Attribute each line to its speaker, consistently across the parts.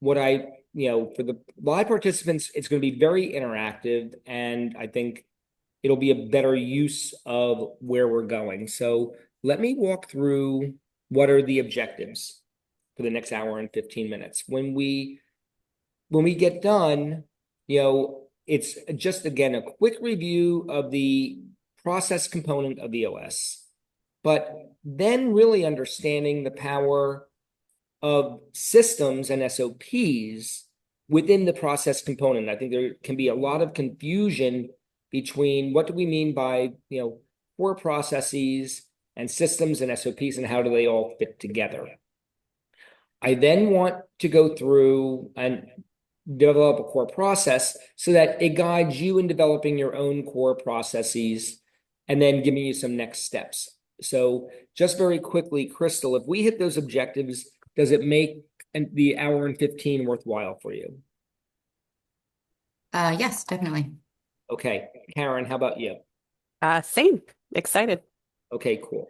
Speaker 1: what for the live participants, it's going to be very interactive, and I think it'll be a better use of where we're going. So let me walk through what are the objectives for the next hour and 15 minutes. When we get done, it's just, again, a quick review of the process component of EOS, but then really understanding the power of systems and SOPs within the process component. I think there can be a lot of confusion between what do we mean by, core processes and systems and SOPs, and how do they all fit together. I then want to go through and develop a core process so that it guides you in developing your own core processes and then giving you some next steps. So just very quickly, Crystal, if we hit those objectives, does it make the hour and 15 worthwhile for you?
Speaker 2: Yes, definitely.
Speaker 1: Okay. Karen, how about you?
Speaker 3: Same. Excited.
Speaker 1: Okay, cool.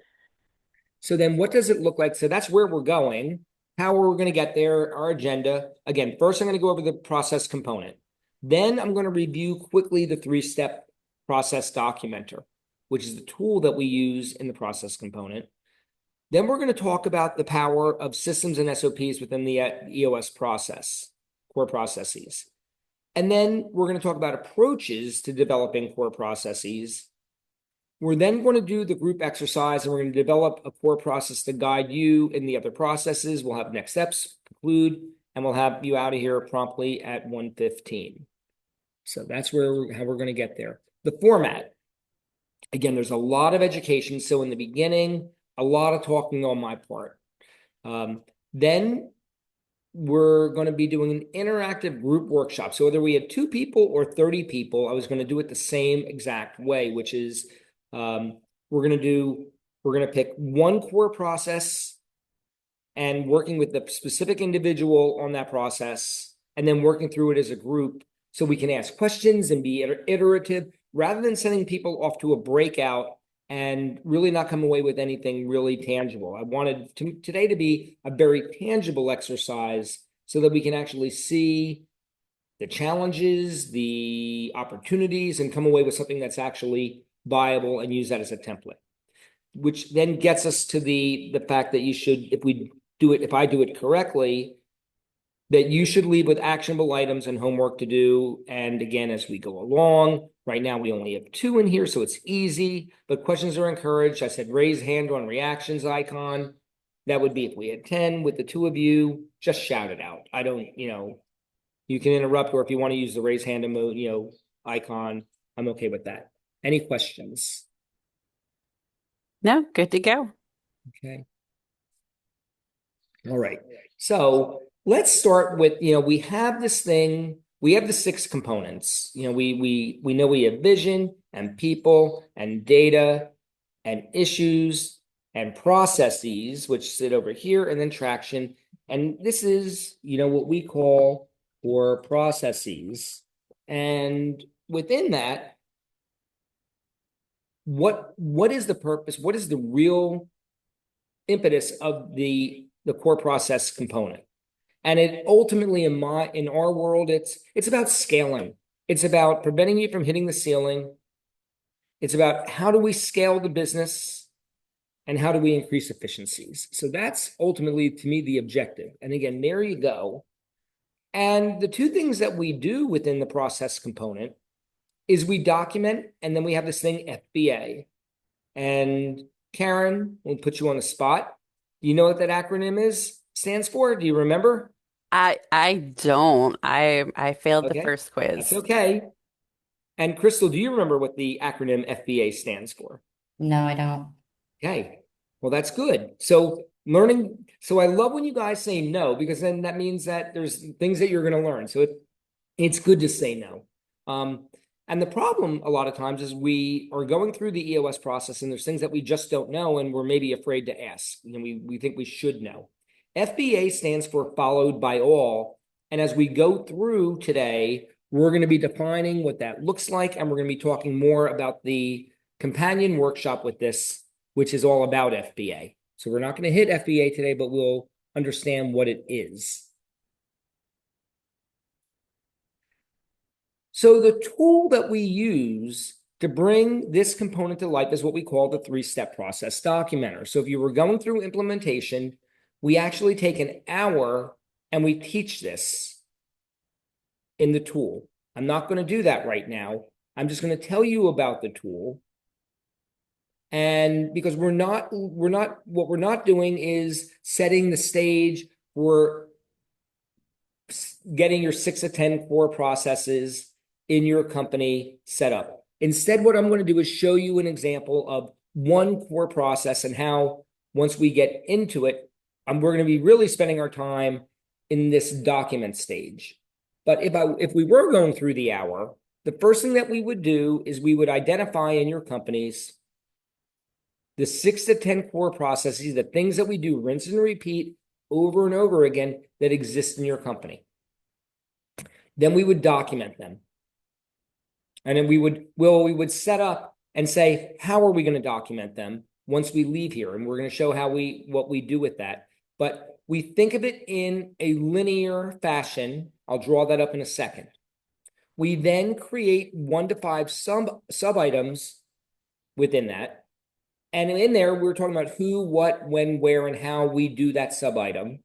Speaker 1: So then what does it look like? So that's where we're going. How are we going to get there? Our agenda. Again, first I'm going to go over the process component. Then I'm going to review quickly the 3-step process documenter, which is the tool that we use in the process component. Then we're going to talk about the power of systems and SOPs within the EOS process, core processes. And then we're going to talk about approaches to developing core processes. We're then going to do the group exercise, and we're going to develop a core process to guide you in the other processes. We'll have next steps, conclude, and we'll have you out of here promptly at 1:15. So that's how we're going to get there. The format. Again, there's a lot of education. So in the beginning, a lot of talking on my part. Then we're going to be doing an interactive group workshop. So whether we had 2 people or 30 people, I was going to do it the same exact way, which is we're going to pick one core process and working with the specific individual on that process, and then working through it as a group so we can ask questions and be iterative rather than sending people off to a breakout and really not come away with anything really tangible. I wanted today to be a very tangible exercise so that we can actually see the challenges, the opportunities, and come away with something that's actually viable and use that as a template, which then gets us to the fact that you should, if I do it correctly, that you should leave with actionable items and homework to do. And again, as we go along, right now we only have 2 in here, so it's easy, but questions are encouraged. I said raise hand on reactions icon. That would be if we had 10 with the 2 of you, just shout it out. I don't, you can interrupt, or if you want to use the raise hand emoji, icon, I'm okay with that. Any questions?
Speaker 3: No, good to go.
Speaker 1: Okay. All right. So let's start with, we have this thing, we have the 6 components. We know we have vision and people and data and issues and processes, which sit over here, and then traction. And this is, what we call core processes. And within that, what is the purpose? What is the real impetus of the core process component? And it ultimately, in our world, it's about scaling. It's about preventing you from hitting the ceiling. It's about how do we scale the business and how do we increase efficiencies. So that's ultimately, to me, the objective. And again, there you go. And the 2 things that we do within the process component is we document, and then we have this thing FBA. And Karen, we'll put you on the spot. Do you know what that acronym stands for? Do you remember?
Speaker 3: I don't. I failed the
Speaker 1: Okay,
Speaker 3: first
Speaker 1: that's
Speaker 3: quiz.
Speaker 1: okay. And Crystal, do you remember what the acronym FBA stands for?
Speaker 2: No, I don't.
Speaker 1: Okay, well, that's good. So I love when you guys say no, because then that means that there's things that you're going to learn. So it's good to say no. And the problem a lot of times is we are going through the EOS process and there's things that we just don't know and we're maybe afraid to ask. We think we should know. FBA stands for followed by all. And as we go through today, we're going to be defining what that looks like, and we're going to be talking more about the companion workshop with this, which is all about FBA. So we're not going to hit FBA today, but we'll understand what it is. So the tool that we use to bring this component to life is what we call the three-step process documenter. So if you were going through implementation, we actually take an hour and we teach this in the tool. I'm not going to do that right now. I'm just going to tell you about the tool. And because what we're not doing is setting the stage for getting your 6 to 10 core processes in your company set up. Instead, what I'm going to do is show you an example of one core process and how once we get into it, we're going to be really spending our time in this document stage. But if we were going through the hour, the first thing that we would do is we would identify in your companies the 6 to 10 core processes, the things that we do, rinse and repeat over and over again that exist in your company. Then we would document them. And then we would set up and say, how are we going to document them once we leave here? And we're going to show what we do with that. But we think of it in a linear fashion. I'll draw that up in a second. We then create 1 to 5 sub items within that. And in there, we're talking about who, what, when, where, and how we do that sub item.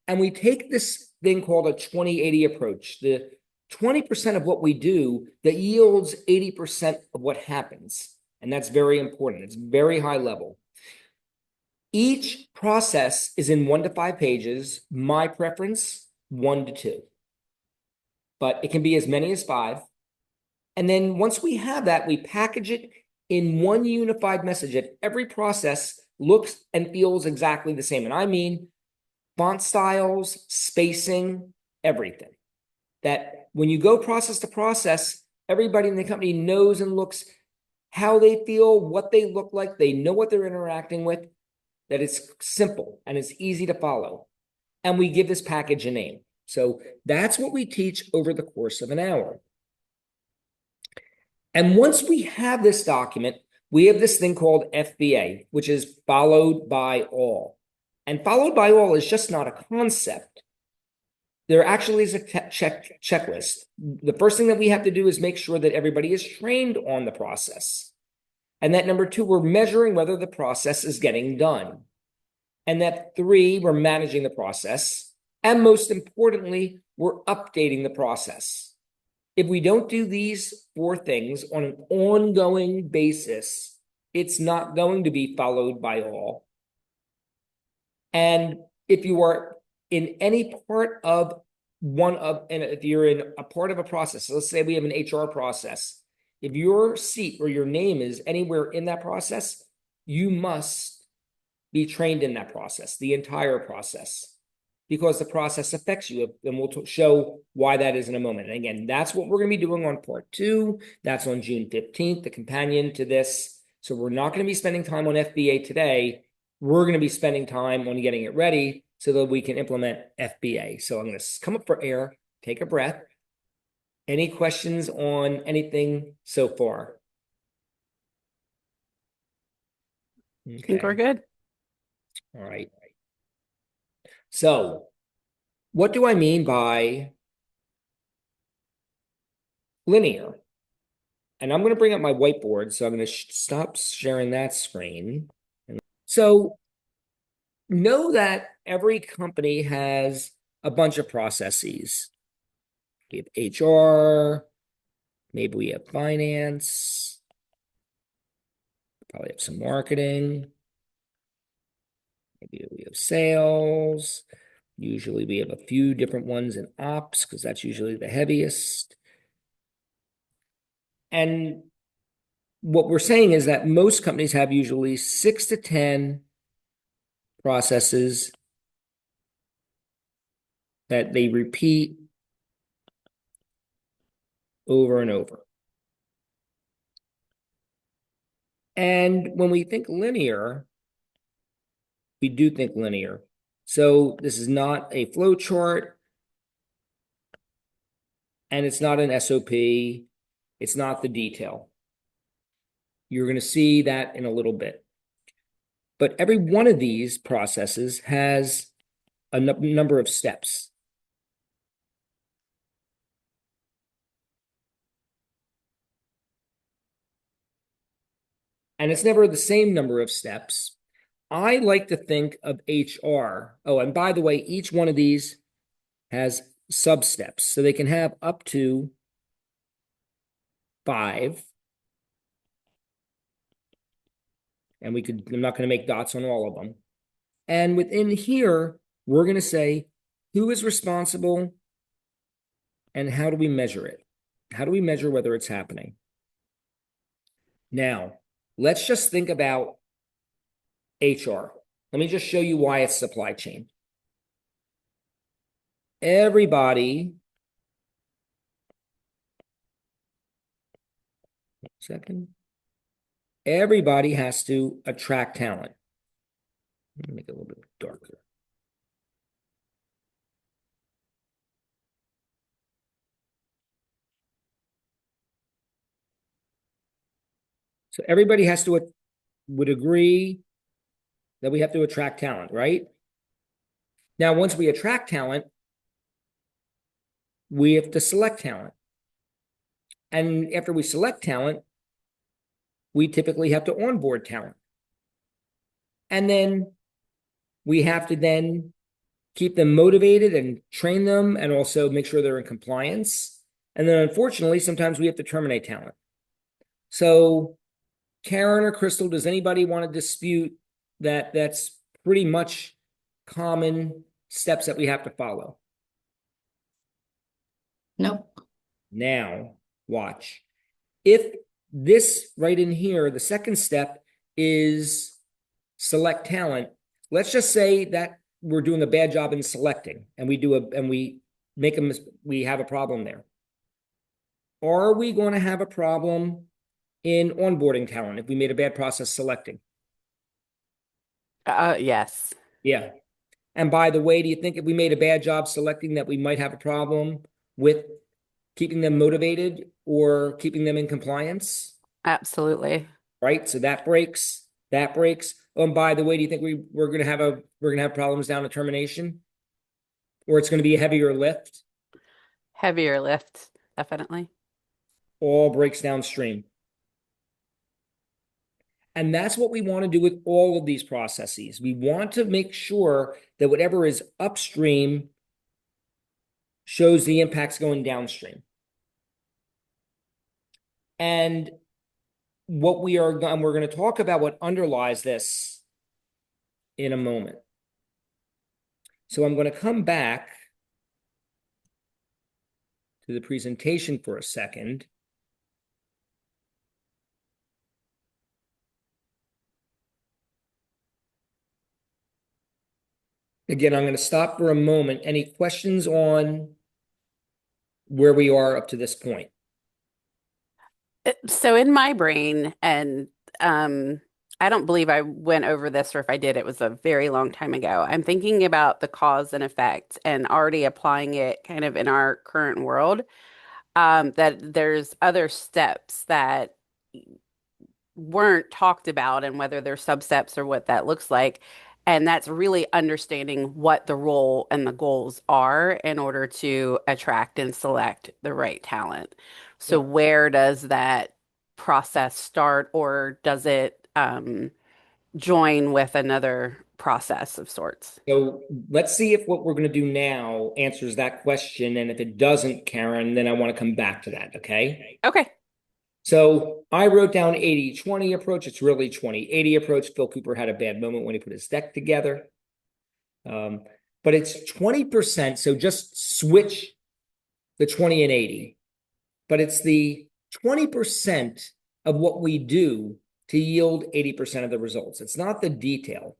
Speaker 1: And we take this thing called a 20-80 approach. The 20% of what we do that yields 80% of what happens. And that's very important. It's very high level. Each process is in 1 to 5 pages. My preference, 1 to 2. But it can be as many as 5. And then once we have that, we package it in one unified message that every process looks and feels exactly the same. And I mean font styles, spacing, everything. That when you go process to process, everybody in the company knows and looks how they feel, what they look like. They know what they're interacting with, that it's simple and it's easy to follow. And we give this package a name. So that's what we teach over the course of an hour. And once we have this document, we have this thing called FBA, which is followed by all. And followed by all is just not a concept. There actually is a checklist. The first thing that we have to do is make sure that everybody is trained on the process. And that number 2, we're measuring whether the process is getting done. And that 3, we're managing the process. And most importantly, we're updating the process. If we don't do these 4 things on an ongoing basis, it's not going to be followed by all. And if you are in any part of and if you're in a part of a process, so let's say we have an HR process, if your seat or your name is anywhere in that process, you must be trained in that process, the entire process, because the process affects you. And we'll show why that is in a moment. And again, that's what we're going to be doing on part 2. That's on June 15th, the companion to this. So we're not going to be spending time on FBA today. We're going to be spending time on getting it ready so that we can implement FBA. So I'm going to come up for air, take a breath. Any questions on anything so far?
Speaker 3: I think we're good.
Speaker 1: All right. So what do I mean by linear? And I'm going to bring up my whiteboard. So I'm going to stop sharing that screen. So know that every company has a bunch of processes. We have HR, maybe we have finance, probably have some marketing, maybe we have sales. Usually we have a few different ones in ops because that's usually the heaviest. And what we're saying is that most companies have usually 6 to 10 processes that they repeat over and over. And when we think linear, we do think linear. So this is not a flow chart, and it's not an SOP. It's not the detail. You're going to see that in a little bit. But every one of these processes has a number of steps. and it's never the same number of steps. I like to think of HR. Oh, and by the way, each one of these has sub-steps, so they can have up to 5. And I'm not going to make dots on all of them. And within here, we're going to say who is responsible and how do we measure it? How do we measure whether it's happening? Now, let's just think about HR. Let me just show you why it's supply chain. Everybody, everybody has to attract talent. Let me make it a little bit darker. So everybody would agree that we have to attract talent, right? Now, once we attract talent, we have to select talent. And after we select talent, we typically have to onboard talent. And then we have to then keep them motivated and train them and also make sure they're in compliance. And then unfortunately, sometimes we have to terminate talent. So Karen or Crystal, does anybody want to dispute that that's pretty much common steps that we have to follow?
Speaker 2: Nope.
Speaker 1: Now, watch. If this right in here, the second step is select talent, let's just say that we're doing a bad job in selecting and we have a problem there. Are we going to have a problem in onboarding talent if we made a bad process selecting?
Speaker 3: Yes.
Speaker 1: Yeah. And by the way, do you think if we made a bad job selecting that we might have a problem with keeping them motivated or keeping them in compliance?
Speaker 3: Absolutely.
Speaker 1: Right? So that breaks. Oh, and by the way, do you think we're gonna have problems down to termination? Or it's gonna be a heavier lift?
Speaker 3: Heavier lift, definitely.
Speaker 1: All breaks downstream. And that's what we want to do with all of these processes. We want to make sure that whatever is upstream shows the impacts going downstream. And we're going to talk about what underlies this in a moment. So I'm going to come back to the presentation for a second. Again, I'm going to stop for a moment. Any questions on where we are up to this point?
Speaker 3: So in my brain, and I don't believe I went over this, or if I did, it was a very long time ago. I'm thinking about the cause and effect and already applying it kind of in our current world. That there's other steps that weren't talked about and whether they're sub-steps or what that looks like. And that's really understanding what the role and the goals are in order to attract and select the right talent. So
Speaker 1: Yeah.
Speaker 3: where does that process start, or does it join with another process of sorts?
Speaker 1: So let's see if what we're going to do now answers that question. And if it doesn't, Karen, then I want to come back to that. Okay.
Speaker 3: Okay.
Speaker 1: So I wrote down 80-20 approach. It's really 20-80 approach. Phil Cooper had a bad moment when he put his deck together. But it's 20%. So just switch the 20 and 80. But it's the 20% of what we do to yield 80% of the results. It's not the detail.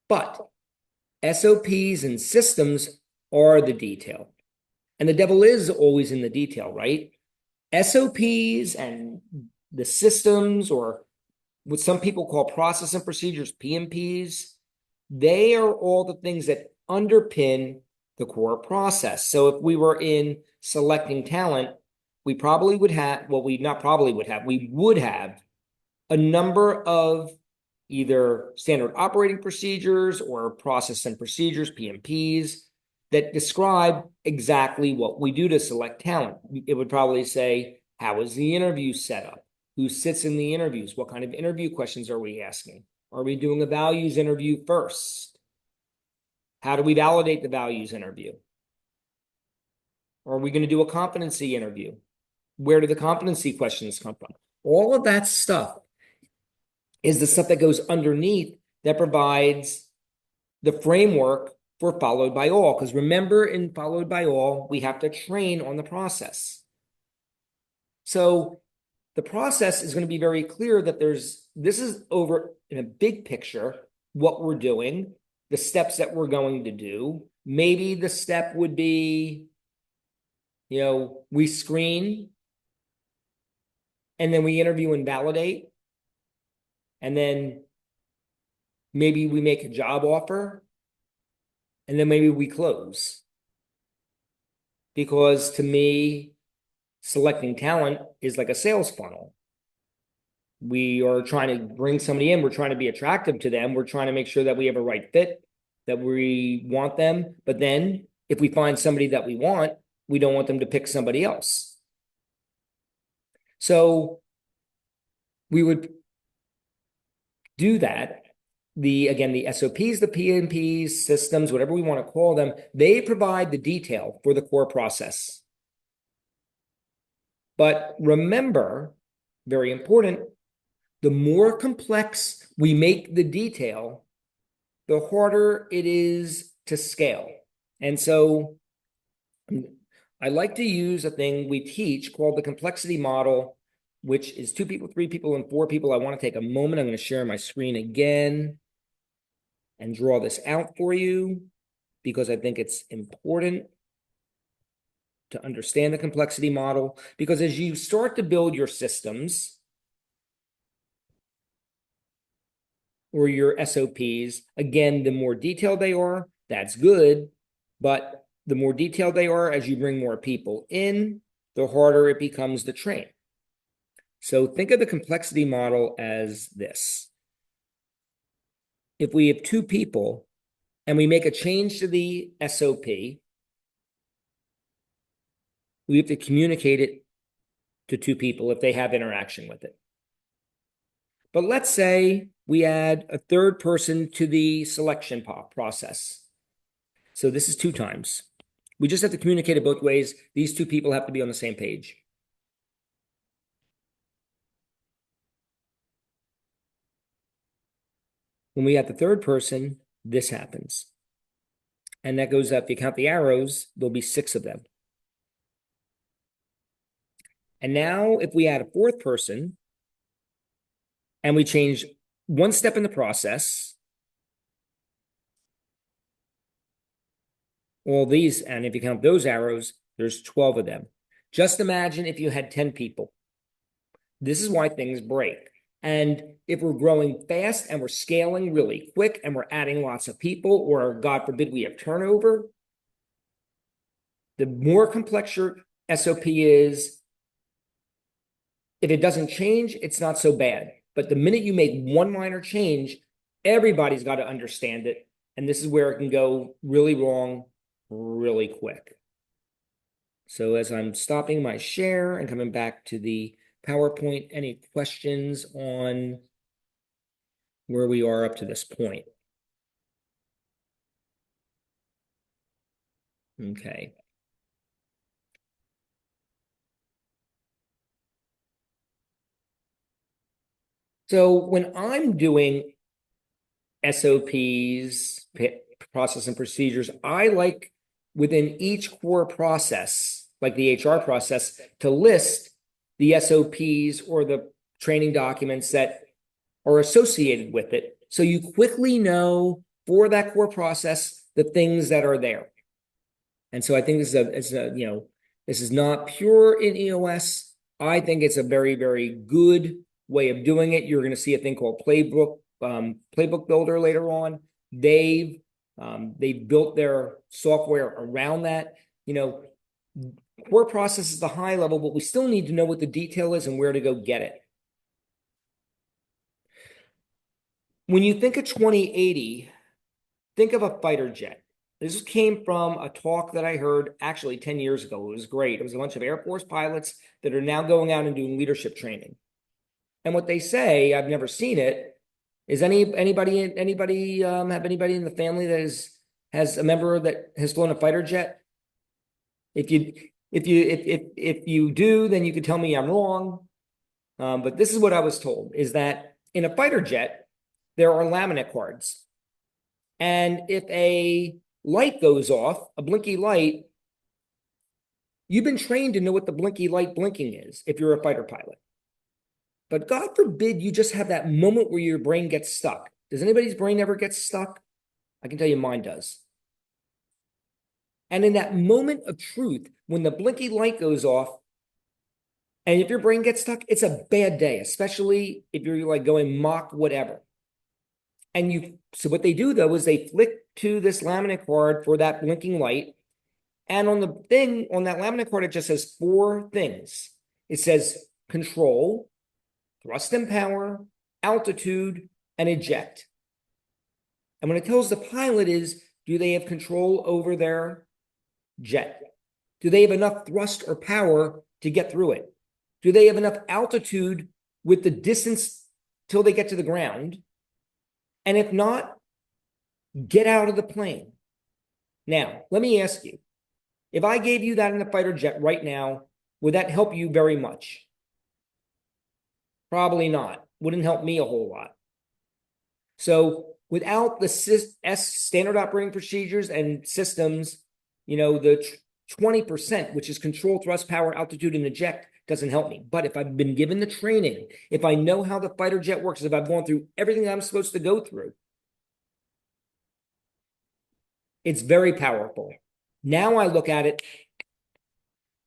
Speaker 1: But SOPs and systems are the detail. And the devil is always in the detail, right? SOPs and the systems, or what some people call process and procedures, PMPs, they are all the things that underpin the core process. So if we were in selecting talent, we probably would have, well, we not probably would have, we would have a number of either standard operating procedures or process and procedures, PMPs, that describe exactly what we do to select talent. It would probably say, how is the interview set up? Who sits in the interviews? What kind of interview questions are we asking? Are we doing a values interview first? How do we validate the values interview? Are we going to do a competency interview? Where do the competency questions come from? All of that stuff is the stuff that goes underneath that provides the framework for followed by all. Because remember, in followed by all, we have to train on the process. So the process is going to be very clear that this is over in a big picture, what we're doing, the steps that we're going to do. Maybe the step would be, we screen and then we interview and validate. And then maybe we make a job offer and then maybe we close. Because to me, selecting talent is like a sales funnel. We are trying to bring somebody in. We're trying to be attractive to them. We're trying to make sure that we have a right fit, that we want them. But then if we find somebody that we want, we don't want them to pick somebody else. So we would do that. The SOPs, the PMPs, systems, whatever we want to call them, they provide the detail for the core process. But remember, very important, the more complex we make the detail, the harder it is to scale. And so I like to use a thing we teach called the complexity model, which is 2 people, 3 people, and 4 people. I want to take a moment. I'm going to share my screen again and draw this out for you because I think it's important to understand the complexity model. Because as you start to build your systems or your SOPs, again, the more detailed they are, that's good. But the more detailed they are, as you bring more people in, the harder it becomes to train. So think of the complexity model as this. If we have 2 people and we make a change to the SOP, we have to communicate it to 2 people if they have interaction with it. But let's say we add a 3rd person to the selection process. So this is 2 times. We just have to communicate it both ways. These 2 people have to be on the same page. When we add the 3rd person, this happens. And that goes up. If you count the arrows, there'll be 6 of them. And now if we add a 4th person and we change 1 step in the process, all these, and if you count those arrows, there's 12 of them. Just imagine if you had 10 people. This is why things break. And if we're growing fast and we're scaling really quick and we're adding lots of people, or God forbid we have turnover, the more complex your SOP is, if it doesn't change, it's not so bad. But the minute you make 1 minor change, everybody's got to understand it. And this is where it can go really wrong really quick. So as I'm stopping my share and coming back to the PowerPoint, any questions on where we are up to this point? Okay. So when I'm doing SOPs, process and procedures, I like within each core process, like the HR process, to list the SOPs or the training documents that are associated with it. So you quickly know for that core process the things that are there. And so I think this is not pure in EOS. I think it's a very, very good way of doing it. You're going to see a thing called Playbook Builder later on. They've built their software around that. Core process is the high level, but we still need to know what the detail is and where to go get it. When you think of 2080, think of a fighter jet. This came from a talk that I heard actually 10 years ago. It was great. It was a bunch of Air Force pilots that are now going out and doing leadership training. And what they say, I've never seen it, is anybody have anybody in the family that has a member that has flown a fighter jet? If you do, then you could tell me I'm wrong. But this is what I was told, is that in a fighter jet, there are laminate cards. And if a light goes off, a blinky light, you've been trained to know what the blinky light blinking is if you're a fighter pilot. But God forbid you just have that moment where your brain gets stuck. Does anybody's brain ever get stuck? I can tell you mine does. And in that moment of truth, when the blinky light goes off, and if your brain gets stuck, it's a bad day, especially if you're like going Mach whatever. So what they do though is they flick to this laminate card for that blinking light. And on the thing, on that laminate card, it just says 4 things. It says control, thrust and power, altitude, and eject. And what it tells the pilot is, do they have control over their jet? Do they have enough thrust or power to get through it? Do they have enough altitude with the distance till they get to the ground? And if not, get out of the plane. Now, let me ask you, if I gave you that in a fighter jet right now, would that help you very much? Probably not. Wouldn't help me a whole lot. So without the standard operating procedures and systems, the 20%, which is control, thrust, power, altitude, and eject, doesn't help me. But if I've been given the training, if I know how the fighter jet works, if I've gone through everything I'm supposed to go through, it's very powerful. Now I look at it,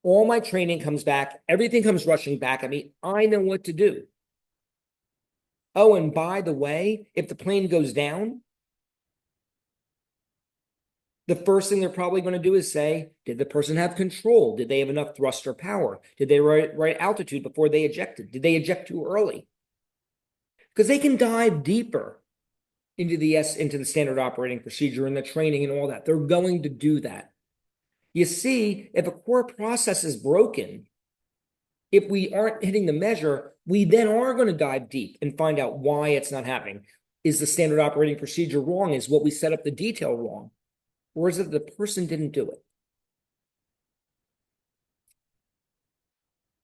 Speaker 1: all my training comes back, everything comes rushing back at me. I know what to do. Oh, and by the way, if the plane goes down, the first thing they're probably going to do is say, did the person have control? Did they have enough thrust or power? Did they right altitude before they ejected? Did they eject too early? Because they can dive deeper into the standard operating procedure and the training and all that. They're going to do that. You see, if a core process is broken, if we aren't hitting the measure, we then are going to dive deep and find out why it's not happening. Is the standard operating procedure wrong? Is what we set up the detail wrong? Or is it the person didn't do it?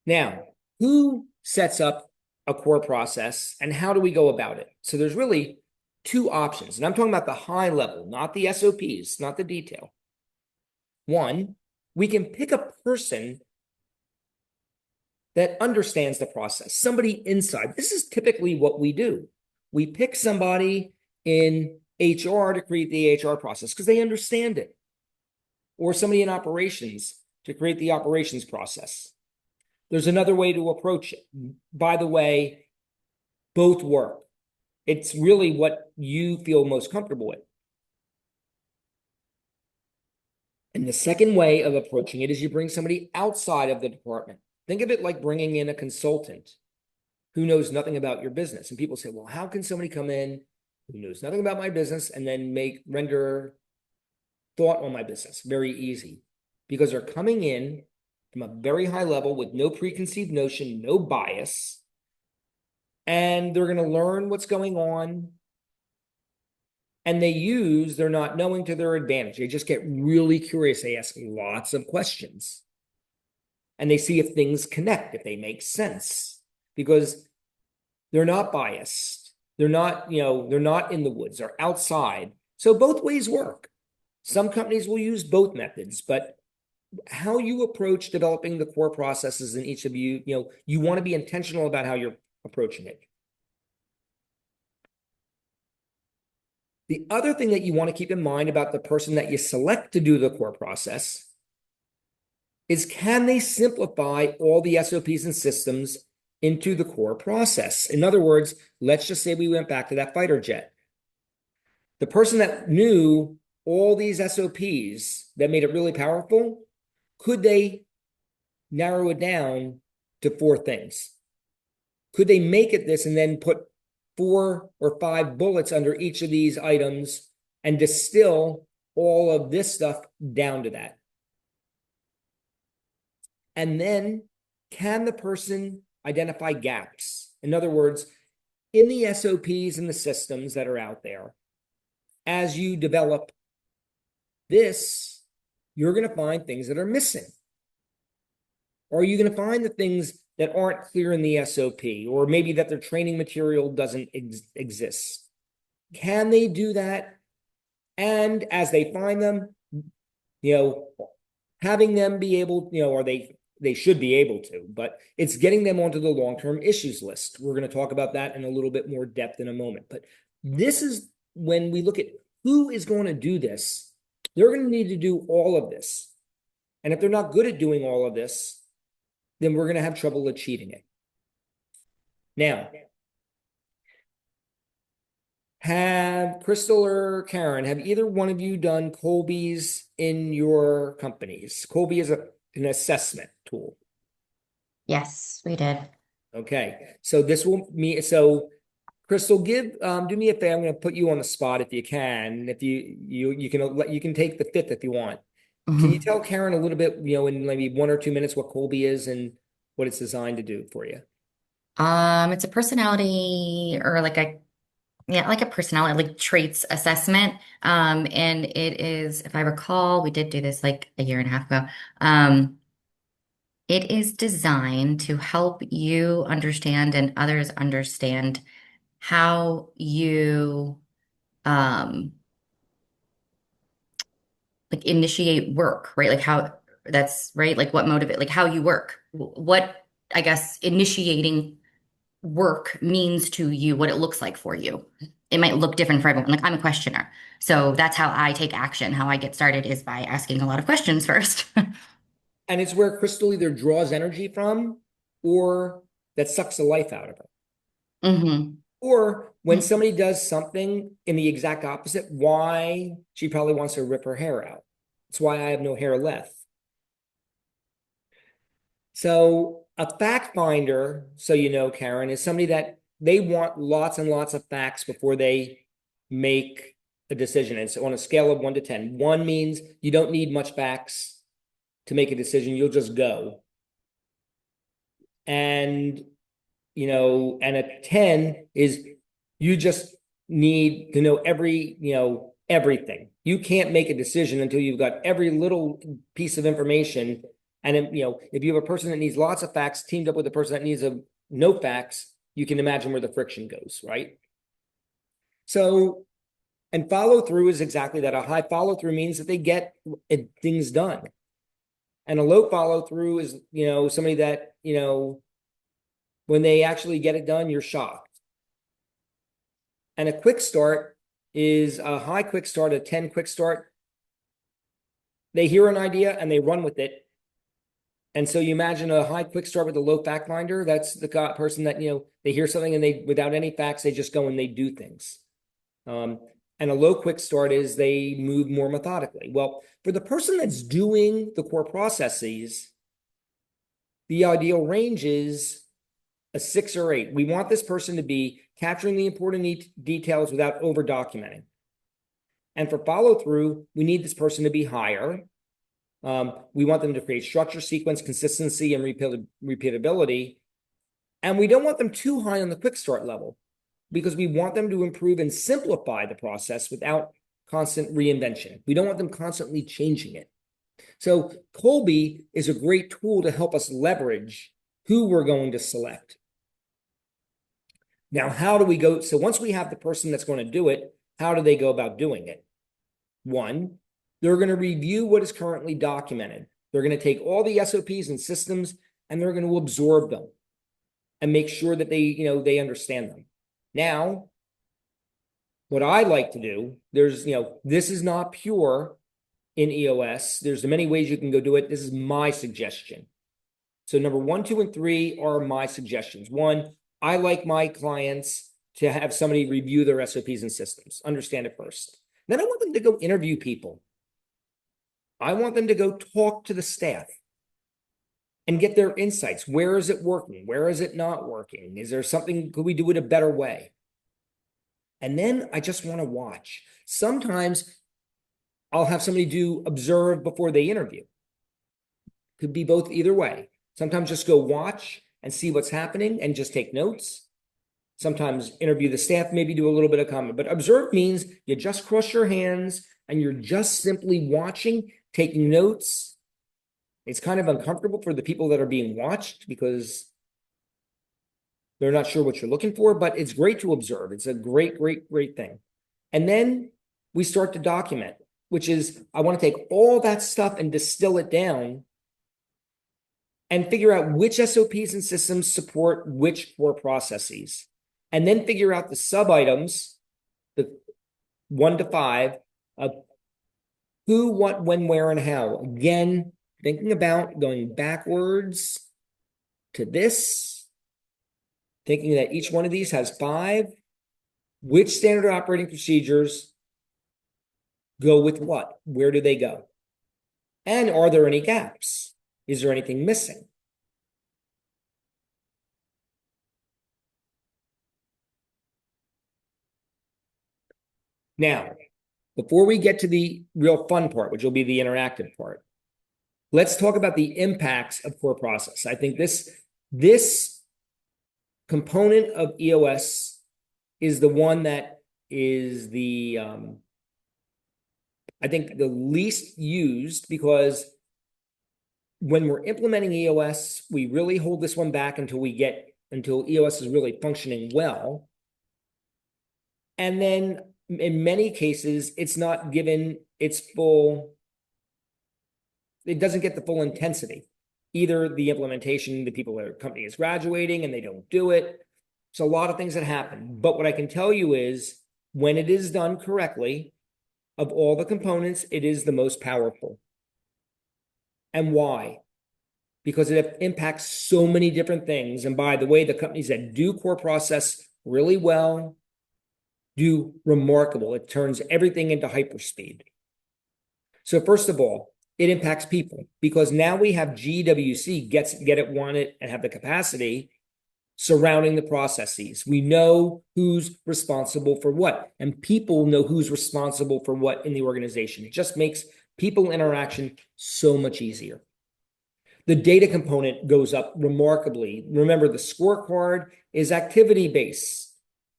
Speaker 1: Now, who sets up a core process and how do we go about it? So there's really 2 options, and I'm talking about the high level, not the SOPs, not the detail. 1, we can pick a person that understands the process, somebody inside. This is typically what we do. We pick somebody in HR to create the HR process because they understand it, or somebody in operations to create the operations process. There's another way to approach it. By the way, both work. It's really what you feel most comfortable with. And the second way of approaching it is you bring somebody outside of the department. Think of it like bringing in a consultant who knows nothing about your business. And people say, well, how can somebody come in who knows nothing about my business and then render thought on my business? Very easy, because they're coming in from a very high level with no preconceived notion, no bias, and they're going to learn what's going on. And they use their not knowing to their advantage. They just get really curious. They ask lots of questions. And they see if things connect, if they make sense, because they're not biased. They're not, they're not in the woods, they're outside. So both ways work. Some companies will use both methods, but how you approach developing the core processes in each of you, you want to be intentional about how you're approaching it. The other thing that you want to keep in mind about the person that you select to do the core process is, can they simplify all the SOPs and systems into the core process? In other words, let's just say we went back to that fighter jet. The person that knew all these SOPs that made it really powerful, could they narrow it down to 4 things? Could they make it this and then put 4 or 5 bullets under each of these items and distill all of this stuff down to that? And then, can the person identify gaps? In other words, in the SOPs and the systems that are out there, as you develop this, you're going to find things that are missing. Or are you going to find the things that aren't clear in the SOP, or maybe that their training material doesn't exist? Can they do that? And as they find them, having them be able, or they should be able to, but it's getting them onto the long-term issues list. We're going to talk about that in a little bit more depth in a moment. But this is when we look at who is going to do this, they're going to need to do all of this. And if they're not good at doing all of this, then we're going to have trouble achieving it. Now, have Crystal or Karen, have either one of you done Colby's in your companies? Colby is an assessment tool.
Speaker 2: Yes, we did.
Speaker 1: Okay, so this will mean, so Crystal, do me a favor. I'm going to put you on the spot if you can. If you can take the fifth if you want. Can you tell Karen a little bit, in maybe 1 or 2 minutes what Colby is and what it's designed to do for you?
Speaker 2: It's a personality or like a personality, like traits assessment. And it is, if I recall, we did do this like a year and a half ago. It is designed to help you understand and others understand how you like initiate work, right? Like how that's right, like what motivate, like how you work, what I guess initiating work means to you, what it looks like for you. It might look different for everyone. Like I'm a questioner. So that's how I take action. How I get started is by asking a lot of questions first.
Speaker 1: And it's where Crystal either draws energy from or that sucks the life out of her.
Speaker 2: hmm
Speaker 1: Or when somebody does something in the exact opposite, why she probably wants to rip her hair out. It's why I have no hair left. So a fact finder, so Karen, is somebody that they want lots and lots of facts before they make a decision. And so on a scale of 1 to 10, 1 means you don't need much facts to make a decision. You'll just go. And and a 10 is you just need to know everything. You can't make a decision until you've got every little piece of information. And if you have a person that needs lots of facts teamed up with a person that needs no facts, you can imagine where the friction goes, right? So, and follow through is exactly that. A high follow through means that they get things done. And a low follow through is, somebody that, when they actually get it done, you're shocked. And a quick start is a high quick start, a 10 quick start. They hear an idea and they run with it. And so you imagine a high quick start with a low fact finder. That's the person that, they hear something and they, without any facts, they just go and they do things. And a low quick start is they move more methodically. Well, for the person that's doing the core processes, the ideal range is a 6 or 8. We want this person to be capturing the important details without over documenting. And for follow through, we need this person to be higher. We want them to create structure, sequence, consistency, and repeatability. And we don't want them too high on the quick start level because we want them to improve and simplify the process without constant reinvention. We don't want them constantly changing it. So Colby is a great tool to help us leverage who we're going to select. Now, how do we go? So once we have the person that's going to do it, how do they go about doing it? 1, they're going to review what is currently documented. They're going to take all the SOPs and systems and they're going to absorb them and make sure that they understand them. Now, what I like to do, there's, this is not pure in EOS. There's many ways you can go do it. This is my suggestion. So number 1, 2, and 3 are my suggestions. 1, I like my clients to have somebody review their SOPs and systems, understand it first. Then I want them to go interview people. I want them to go talk to the staff and get their insights. Where is it working? Where is it not working? Is there something, could we do it a better way? And then I just want to watch. Sometimes I'll have somebody observe before they interview. Could be both either way. Sometimes just go watch and see what's happening and just take notes. sometimes interview the staff, maybe do a little bit of comment. But observe means you just cross your hands and you're just simply watching, taking notes. It's kind of uncomfortable for the people that are being watched because they're not sure what you're looking for, but it's great to observe. It's a great, great, great thing. And then we start to document, which is I want to take all that stuff and distill it down and figure out which SOPs and systems support which core processes. And then figure out the sub-items, the 1 to 5, of who, what, when, where, and how. Again, thinking about going backwards to this, thinking that each one of these has 5. Which standard operating procedures go with what? Where do they go? And are there any gaps? Is there anything missing? Now, before we get to the real fun part, which will be the interactive part, let's talk about the impacts of core process. I think this component of EOS is the one that is the I think the least used, because when we're implementing EOS, we really hold this one back until EOS is really functioning well. And then in many cases, it's not given its full, it doesn't get the full intensity. Either the implementation, the company is graduating and they don't do it. So a lot of things that happen. But what I can tell you is when it is done correctly, of all the components, it is the most powerful. And why? Because it impacts so many different things. And by the way, the companies that do core process really well do remarkable. It turns everything into hyperspeed. So first of all, it impacts people, because now we have GWC, get it, want it, and have the capacity surrounding the processes. We know who's responsible for what, and people know who's responsible for what in the organization. It just makes people interaction so much easier. The data component goes up remarkably. Remember, the scorecard is activity-based,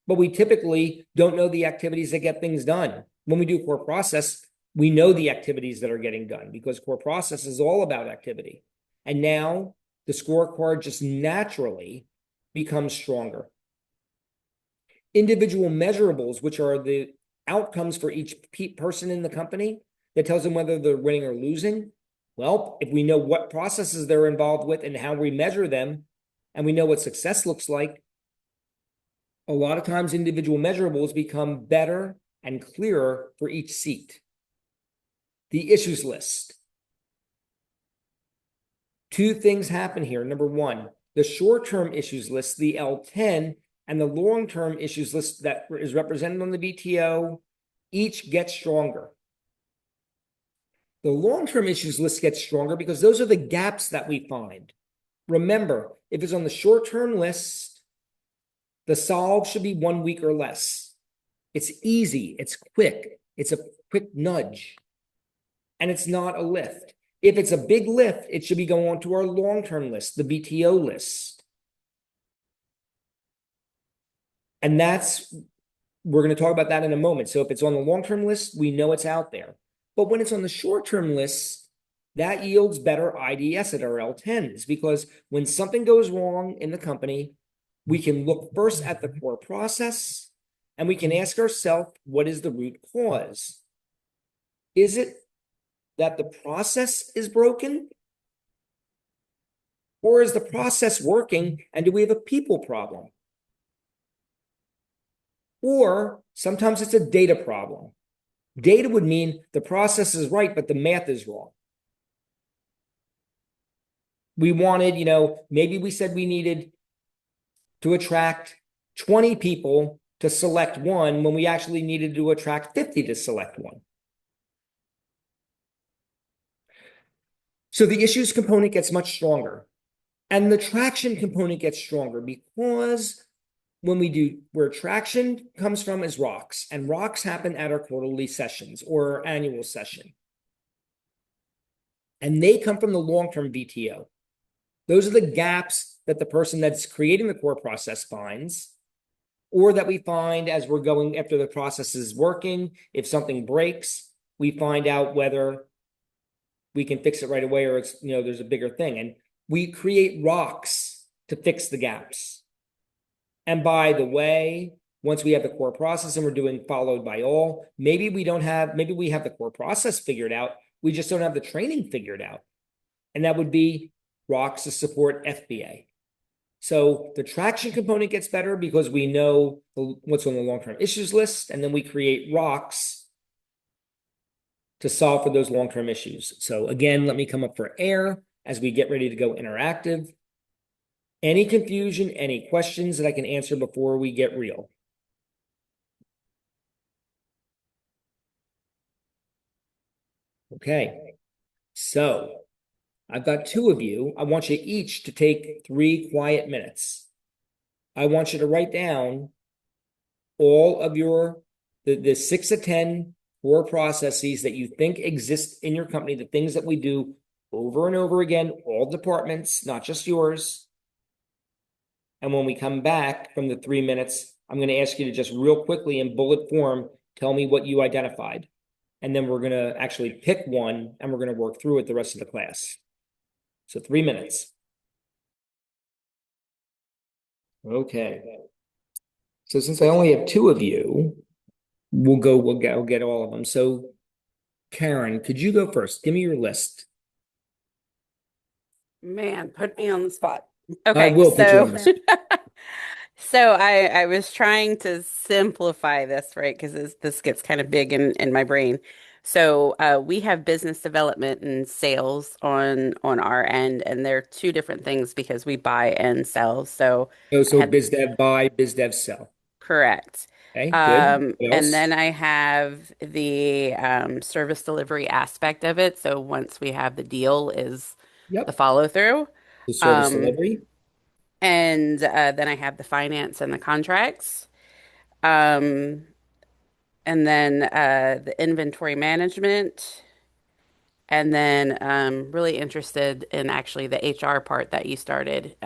Speaker 1: but we typically don't know the activities that get things done. When we do core process, we know the activities that are getting done, because core process is all about activity. And now the scorecard just naturally becomes stronger. Individual measurables, which are the outcomes for each person in the company that tells them whether they're winning or losing. Well, if we know what processes they're involved with and how we measure them, and we know what success looks like, a lot of times individual measurables become better and clearer for each seat. The issues list. 2 things happen here. Number 1, the short-term issues list, the L10, and the long-term issues list that is represented on the BTO, each get stronger. The long-term issues list gets stronger because those are the gaps that we find. Remember, if it's on the short-term list, the solve should be 1 week or less. It's easy, it's quick, it's a quick nudge, and it's not a lift. If it's a big lift, it should be going on to our long-term list, the BTO list. And we're going to talk about that in a moment. So if it's on the long-term list, we know it's out there. But when it's on the short-term list, that yields better IDS at our L10s, because when something goes wrong in the company, we can look first at the core process and we can ask ourselves, what is the root cause? Is it that the process is broken? Or is the process working and do we have a people problem? Or sometimes it's a data problem. Data would mean the process is right, but the math is wrong. We wanted, maybe we said we needed to attract 20 people to select one when we actually needed to attract 50 to select one. So the issues component gets much stronger, and the traction component gets stronger, because where traction comes from is rocks, and rocks happen at our quarterly sessions or annual session. And they come from the long-term BTO. Those are the gaps that the person that's creating the core process finds. or that we find as we're going after the process is working, if something breaks, we find out whether we can fix it right away or it's, there's a bigger thing. And we create rocks to fix the gaps. And by the way, once we have the core process and we're doing followed by all, maybe we have the core process figured out. We just don't have the training figured out. And that would be rocks to support FBA. So the traction component gets better because we know what's on the long-term issues list, and then we create rocks to solve for those long-term issues. So again, let me come up for air as we get ready to go interactive. Any confusion, any questions that I can answer before we get real? Okay, so I've got two of you. I want you each to take 3 quiet minutes. I want you to write down all of the 6 to 10 core processes that you think exist in your company, the things that we do over and over again, all departments, not just yours. And when we come back from the 3 minutes, I'm going to ask you to just real quickly in bullet form, tell me what you identified. And then we're going to actually pick one and we're going to work through it the rest of the class. So 3 minutes. Okay. So since I only have 2 of you, we'll get all of them. So Karen, could you go first? Give me your list.
Speaker 3: Man, put me on the spot.
Speaker 1: I
Speaker 3: Okay,
Speaker 1: will put you on
Speaker 3: so
Speaker 1: the spot.
Speaker 3: so I was trying to simplify this, right? Because this gets kind of big in my brain. So we have business development and sales on our end, and they're two different things because we buy and sell. So
Speaker 1: Oh,
Speaker 3: I
Speaker 1: so
Speaker 3: had
Speaker 1: biz dev buy, biz dev sell.
Speaker 3: correct.
Speaker 1: Okay, good. What
Speaker 3: And
Speaker 1: else?
Speaker 3: then I have the service delivery aspect of it. So once we have the deal is the
Speaker 1: Yep.
Speaker 3: follow through.
Speaker 1: The service
Speaker 3: Um,
Speaker 1: delivery.
Speaker 3: and then I have the finance and the contracts. Um, and then the inventory management. And then really interested in actually the HR part that you started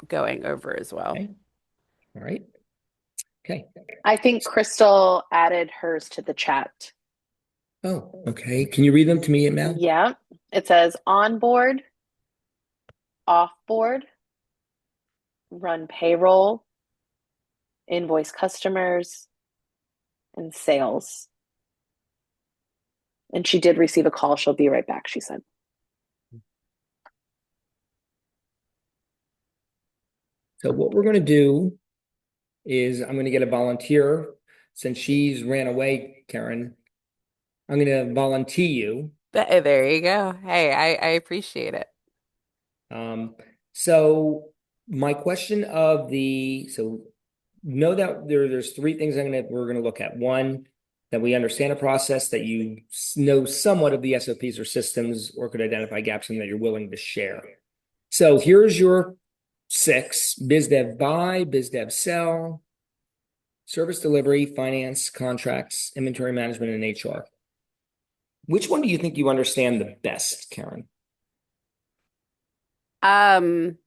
Speaker 3: going over as well.
Speaker 1: Okay. All right. Okay.
Speaker 4: I think Crystal added hers to the chat.
Speaker 1: Oh, okay. Can you read them to me, Mel?
Speaker 4: Yeah. It says onboard, offboard, run payroll, invoice customers, and sales. And she did receive a call. She'll be right back, she said.
Speaker 1: So what we're going to do is I'm going to get a volunteer. Since she's ran away, Karen, I'm going to volunteer you.
Speaker 3: There you go. Hey, I appreciate it.
Speaker 1: So my question of so know that there's 3 things we're gonna look at. One, that we understand a process, that you know somewhat of the SOPs or systems, or could identify gaps in that you're willing to share. So here's your 6: biz dev buy, biz dev sell, service delivery, finance, contracts, inventory management, and HR. Which one do you think you understand the best, Karen?
Speaker 3: Um,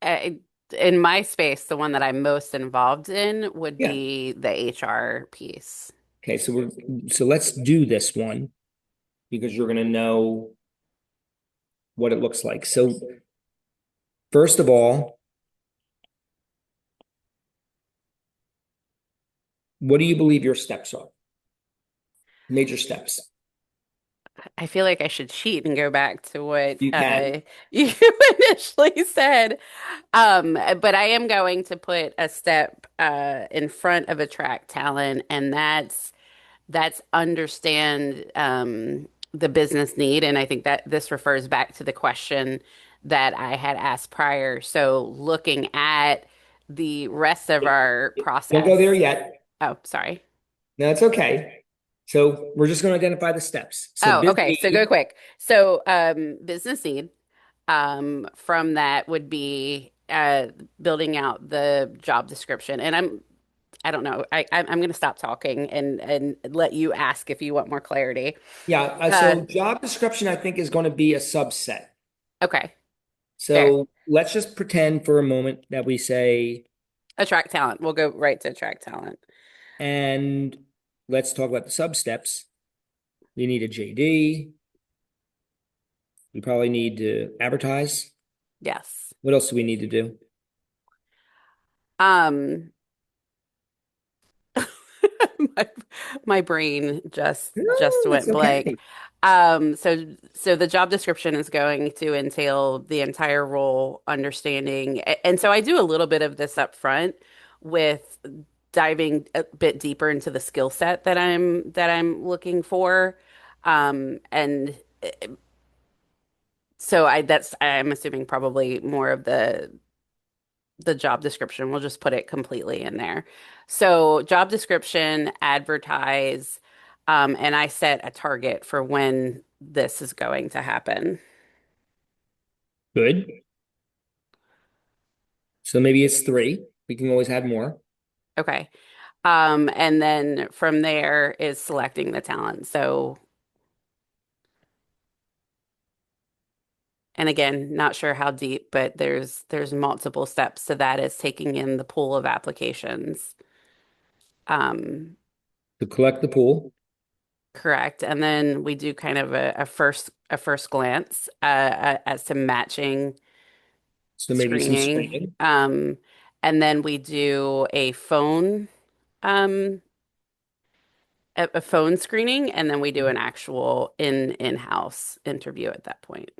Speaker 3: in my space, the one that I'm most involved in would
Speaker 1: Yeah.
Speaker 3: be the HR piece.
Speaker 1: Okay, so let's do this one because you're going to know what it looks like. So first of all, what do you believe your steps are? Major steps.
Speaker 3: I feel like I should cheat and go back to what
Speaker 1: You can.
Speaker 3: you initially said. But I am going to put a step in front of attract talent, and that's understand the business need. And I think that this refers back to the question that I had asked prior. So looking at the rest of our
Speaker 1: Don't go there
Speaker 3: process.
Speaker 1: yet.
Speaker 3: Oh, sorry.
Speaker 1: No, it's okay. So we're just going to identify the steps. So
Speaker 3: Oh,
Speaker 1: biz
Speaker 3: okay. So go
Speaker 1: need,
Speaker 3: quick. So business need from that would be building out the job description. And I don't know. I'm going to stop talking and let you ask if you want more clarity.
Speaker 1: yeah.
Speaker 3: Uh,
Speaker 1: So job description, I think, is going to be a subset.
Speaker 3: okay. Fair.
Speaker 1: So let's just pretend for a moment that we say
Speaker 3: Attract talent. We'll go right to attract talent.
Speaker 1: And let's talk about the sub steps. You need a JD. We probably need to advertise.
Speaker 3: Yes.
Speaker 1: What else do we need to do?
Speaker 3: Um, my, my brain just
Speaker 1: No, that's
Speaker 3: went blank.
Speaker 1: okay.
Speaker 3: So the job description is going to entail the entire role, understanding, and so I do a little bit of this up front with diving a bit deeper into the skill set that I'm looking for. And so I'm assuming probably more of the job description. We'll just put it completely in there. So job description, advertise, and I set a target for when this is going to happen.
Speaker 1: Good. So maybe it's 3. We can always add more.
Speaker 3: Okay. And then from there is selecting the talent. So, and again, not sure how deep, but there's multiple steps to that is taking in the pool of applications. Um,
Speaker 1: To collect the pool.
Speaker 3: Correct. And then we do kind of a first glance as to matching
Speaker 1: So maybe some
Speaker 3: screening.
Speaker 1: screening.
Speaker 3: And then we do um a phone screening, and then we do an actual in-house interview at that point.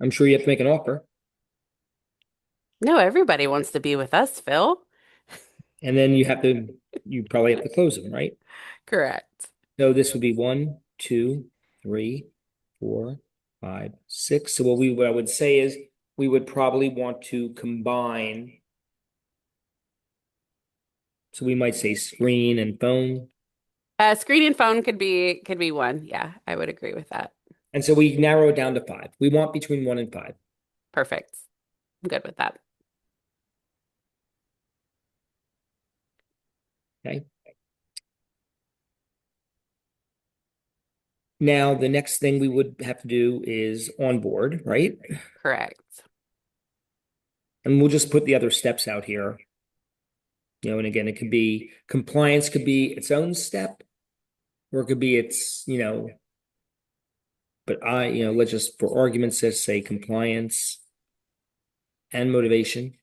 Speaker 1: I'm sure you have to make an offer.
Speaker 3: No, everybody wants to be with us, Phil.
Speaker 1: And then you probably have to close them, right?
Speaker 3: Correct.
Speaker 1: So this would be 1, 2, 3, 4, 5, 6. So what I would say is we would probably want to combine. So we might say screen and phone.
Speaker 3: Screen and phone could be one. Yeah, I would agree with that.
Speaker 1: And so we narrow it down to 5. We want between 1 and 5.
Speaker 3: Perfect. I'm good with that.
Speaker 1: Okay. Now, the next thing we would have to do is onboard, right?
Speaker 3: Correct.
Speaker 1: And we'll just put the other steps out here. And again, it could be compliance could be its own step, or it could be but let's just for argument's sake say compliance and motivation.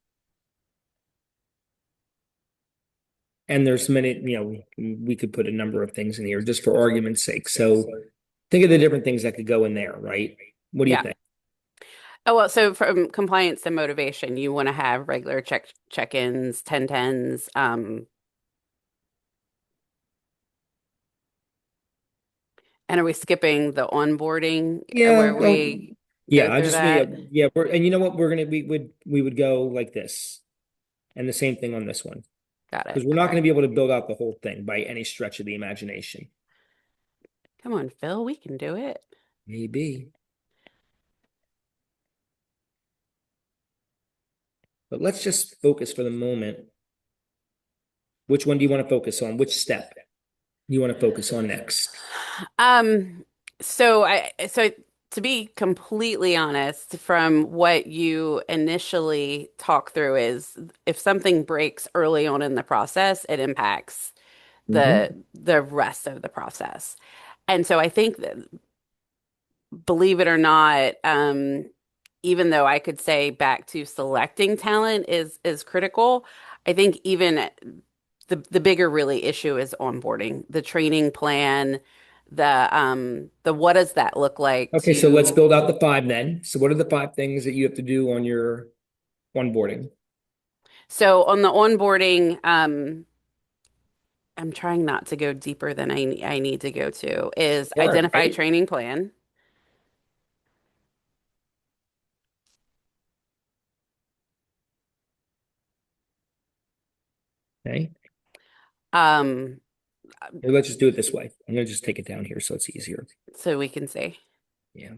Speaker 1: And there's many, we could put a number of things in here just for argument's sake. So think of the different things that could go in there, right? What do you
Speaker 3: Yeah.
Speaker 1: think?
Speaker 3: Oh, well, so from compliance and motivation, you want to have regular check-ins, 10-10s. And are we skipping the onboarding
Speaker 1: Yeah,
Speaker 3: where we go
Speaker 1: yeah, I
Speaker 3: through
Speaker 1: just
Speaker 3: that?
Speaker 1: and you know what, we would go like this. And the same thing on this one.
Speaker 3: Got it.
Speaker 1: Because we're not
Speaker 3: Okay.
Speaker 1: going to be able to build out the whole thing by any stretch of the imagination.
Speaker 3: Come on, Phil, we can do it.
Speaker 1: Maybe. But let's just focus for the moment. Which one do you want to focus on? Which step do you want to focus on next?
Speaker 3: Um, so to be completely honest, from what you initially talk through is if something breaks early on in the process, it impacts
Speaker 1: Mhm.
Speaker 3: the rest of the process. And so I think that, believe it or not, even though I could say back to selecting talent is critical, I think even the bigger really issue is onboarding, the training plan, the what does that look like
Speaker 1: Okay, so let's
Speaker 3: to
Speaker 1: build out the 5 then. So what are the 5 things that you have to do on your onboarding?
Speaker 3: so on the onboarding, I'm trying not to go deeper than I need to go to, is
Speaker 1: Sure,
Speaker 3: identify
Speaker 1: right?
Speaker 3: training plan.
Speaker 1: Okay.
Speaker 3: Um,
Speaker 1: Maybe let's just do it this way. I'm going to just take it down here so it's easier.
Speaker 3: so we can see.
Speaker 1: Yeah.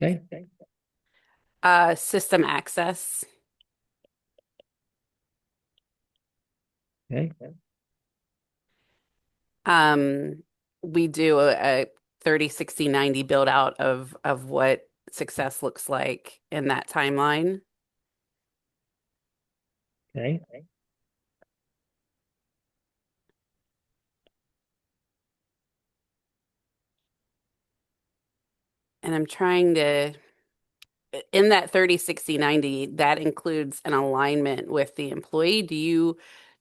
Speaker 1: Okay.
Speaker 3: System access.
Speaker 1: Okay.
Speaker 3: We do a 30, 60, 90 build out of what success looks like in that timeline.
Speaker 1: Okay.
Speaker 3: And I'm trying to, in that 30, 60, 90, that includes an alignment with the employee. Do you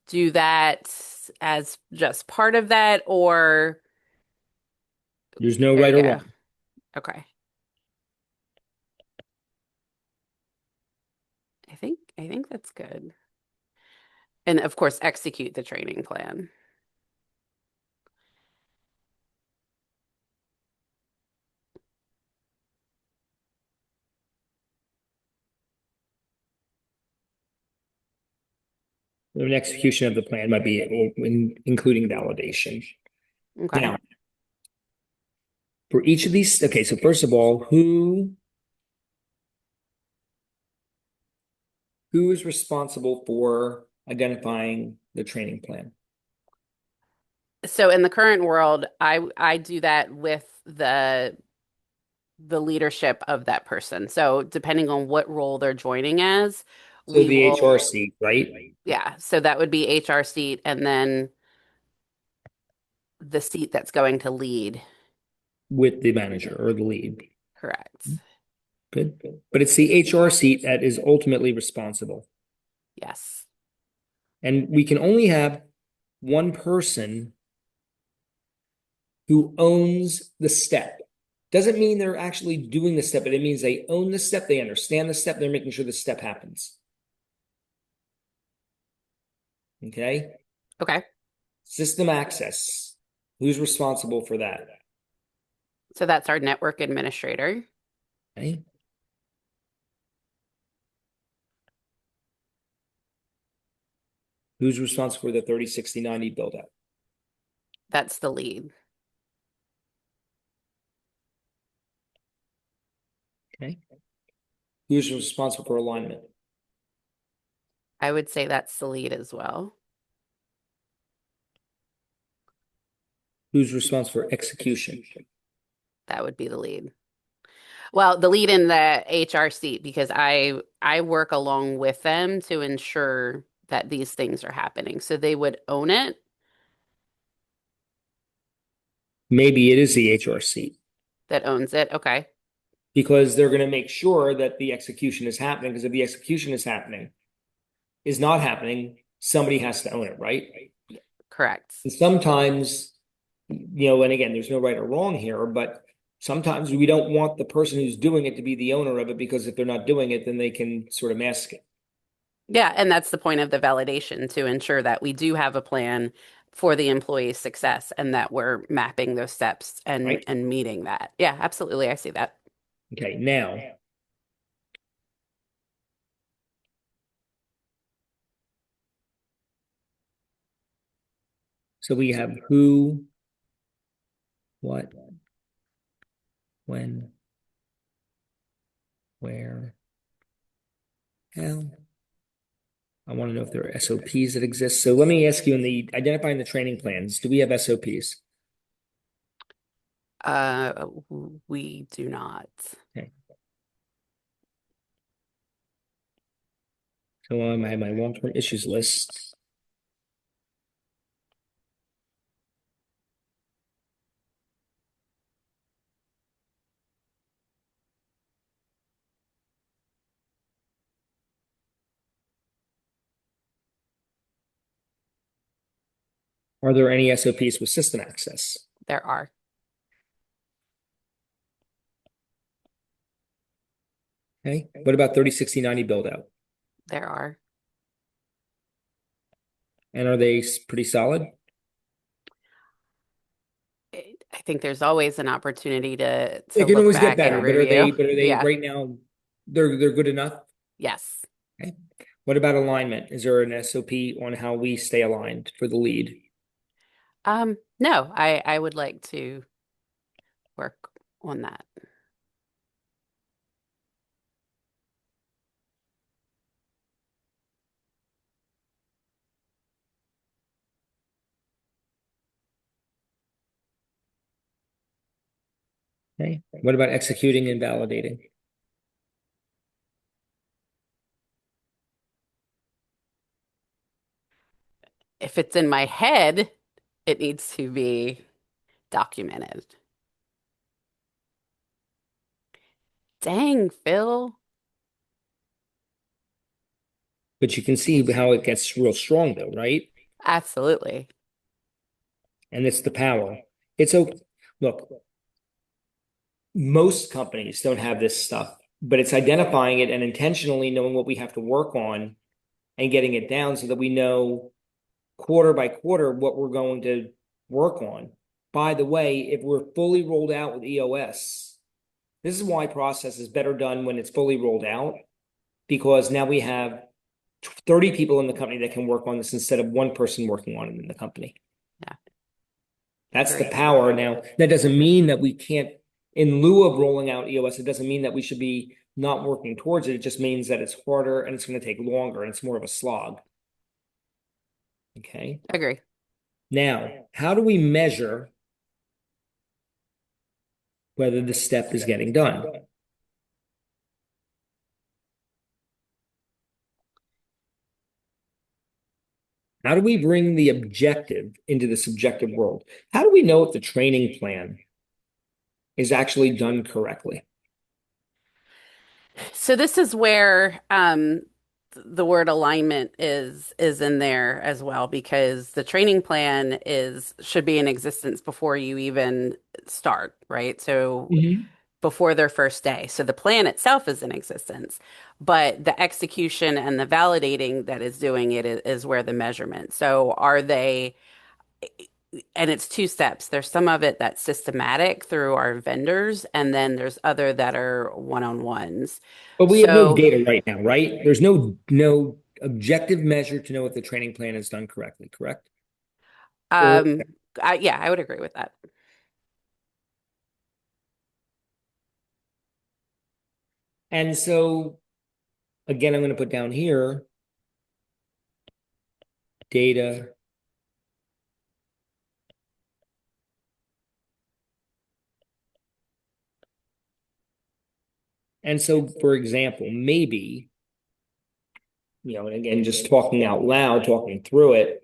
Speaker 3: do that as just part of that, or
Speaker 1: There's no
Speaker 3: there
Speaker 1: right
Speaker 3: you
Speaker 1: or
Speaker 3: go.
Speaker 1: wrong.
Speaker 3: Okay. I think that's good. And of course, execute the training plan.
Speaker 1: An execution of the plan might be including validation.
Speaker 3: Okay.
Speaker 1: Now, for each of these, okay, so first of all, who is responsible for identifying the training plan?
Speaker 3: So in the current world, I do that with the leadership of that person. So depending on what role they're joining as,
Speaker 1: So
Speaker 3: we
Speaker 1: the
Speaker 3: will,
Speaker 1: HR seat, right?
Speaker 3: yeah. So that would be HR seat and then the seat that's going to lead.
Speaker 1: With the manager or the lead.
Speaker 3: Correct.
Speaker 1: Good. But it's the HR seat that is ultimately responsible.
Speaker 3: Yes.
Speaker 1: And we can only have one person who owns the step. Doesn't mean they're actually doing the step, but it means they own the step, they understand the step, they're making sure the step happens. Okay.
Speaker 3: Okay.
Speaker 1: System access. Who's responsible for that?
Speaker 3: So that's our network administrator.
Speaker 1: Okay. Who's responsible for the 30, 60, 90 build out?
Speaker 3: That's the lead.
Speaker 1: Okay. Who's responsible for alignment?
Speaker 3: I would say that's the lead as well.
Speaker 1: Who's responsible for execution?
Speaker 3: That would be the lead. Well, the lead in the HR seat because I work along with them to ensure that these things are happening. So they would own it.
Speaker 1: Maybe it is the HR seat
Speaker 3: That owns it. Okay.
Speaker 1: because they're going to make sure that the execution is happening. Because if the execution is not happening, somebody has to own it, right?
Speaker 3: Correct.
Speaker 1: And sometimes, and again, there's no right or wrong here, but sometimes we don't want the person who's doing it to be the owner of it because if they're not doing it, then they can sort of mask it.
Speaker 3: Yeah, and that's the point of the validation to ensure that we do have a plan for the employee's success and that we're mapping those steps
Speaker 1: Right.
Speaker 3: and meeting that. Yeah, absolutely. I see that.
Speaker 1: Okay, now. So we have who, what, when, where, how. I want to know if there are SOPs that exist. So let me ask you in the identifying the training plans, do we have SOPs?
Speaker 3: We do not.
Speaker 1: Okay. So I have my long-term issues list. Are there any SOPs with system access?
Speaker 3: There are.
Speaker 1: Okay. What about 30, 60, 90 build out?
Speaker 3: There are.
Speaker 1: And are they pretty solid?
Speaker 3: I think there's always an opportunity to
Speaker 1: They can
Speaker 3: look
Speaker 1: always get
Speaker 3: back
Speaker 1: better,
Speaker 3: and
Speaker 1: but are
Speaker 3: review.
Speaker 1: they
Speaker 3: Yeah.
Speaker 1: right now they're good enough?
Speaker 3: Yes.
Speaker 1: Okay. What about alignment? Is there an SOP on how we stay aligned for the lead?
Speaker 3: No, I would like to work on that.
Speaker 1: Okay. What about executing and validating?
Speaker 3: If it's in my head, it needs to be documented. Dang, Phil.
Speaker 1: But you can see how it gets real strong though, right?
Speaker 3: Absolutely.
Speaker 1: And it's the power. It's okay. Look, most companies don't have this stuff, but it's identifying it and intentionally knowing what we have to work on and getting it down so that we know quarter by quarter what we're going to work on. By the way, if we're fully rolled out with EOS, this is why process is better done when it's fully rolled out, because now we have 30 people in the company that can work on this instead of one person working on it in the company.
Speaker 3: Yeah.
Speaker 1: That's the
Speaker 3: Agreed.
Speaker 1: power. Now, that doesn't mean that we can't, in lieu of rolling out EOS, it doesn't mean that we should be not working towards it. It just means that it's harder and it's going to take longer and it's more of a slog. Okay.
Speaker 3: Agree.
Speaker 1: Now, how do we measure whether the step is getting done? How do we bring the objective into the subjective world? How do we know if the training plan is actually done correctly?
Speaker 3: So this is where the word alignment is in there as well, because the training plan is should be in existence before you even start, right? So before their first day. So the plan itself is in existence, but the execution and the validating that is doing it is where the measurement. So are they, and it's two steps. There's some of it that's systematic through our vendors, and then there's other that are one-on-ones.
Speaker 1: But we have no
Speaker 3: So,
Speaker 1: data right now, right? There's no objective measure to know if the training plan is done correctly, correct? Or
Speaker 3: um, yeah, I would agree with that.
Speaker 1: and so again, I'm going to put down here data. And so, for example, maybe, and again, just talking out loud, talking through it,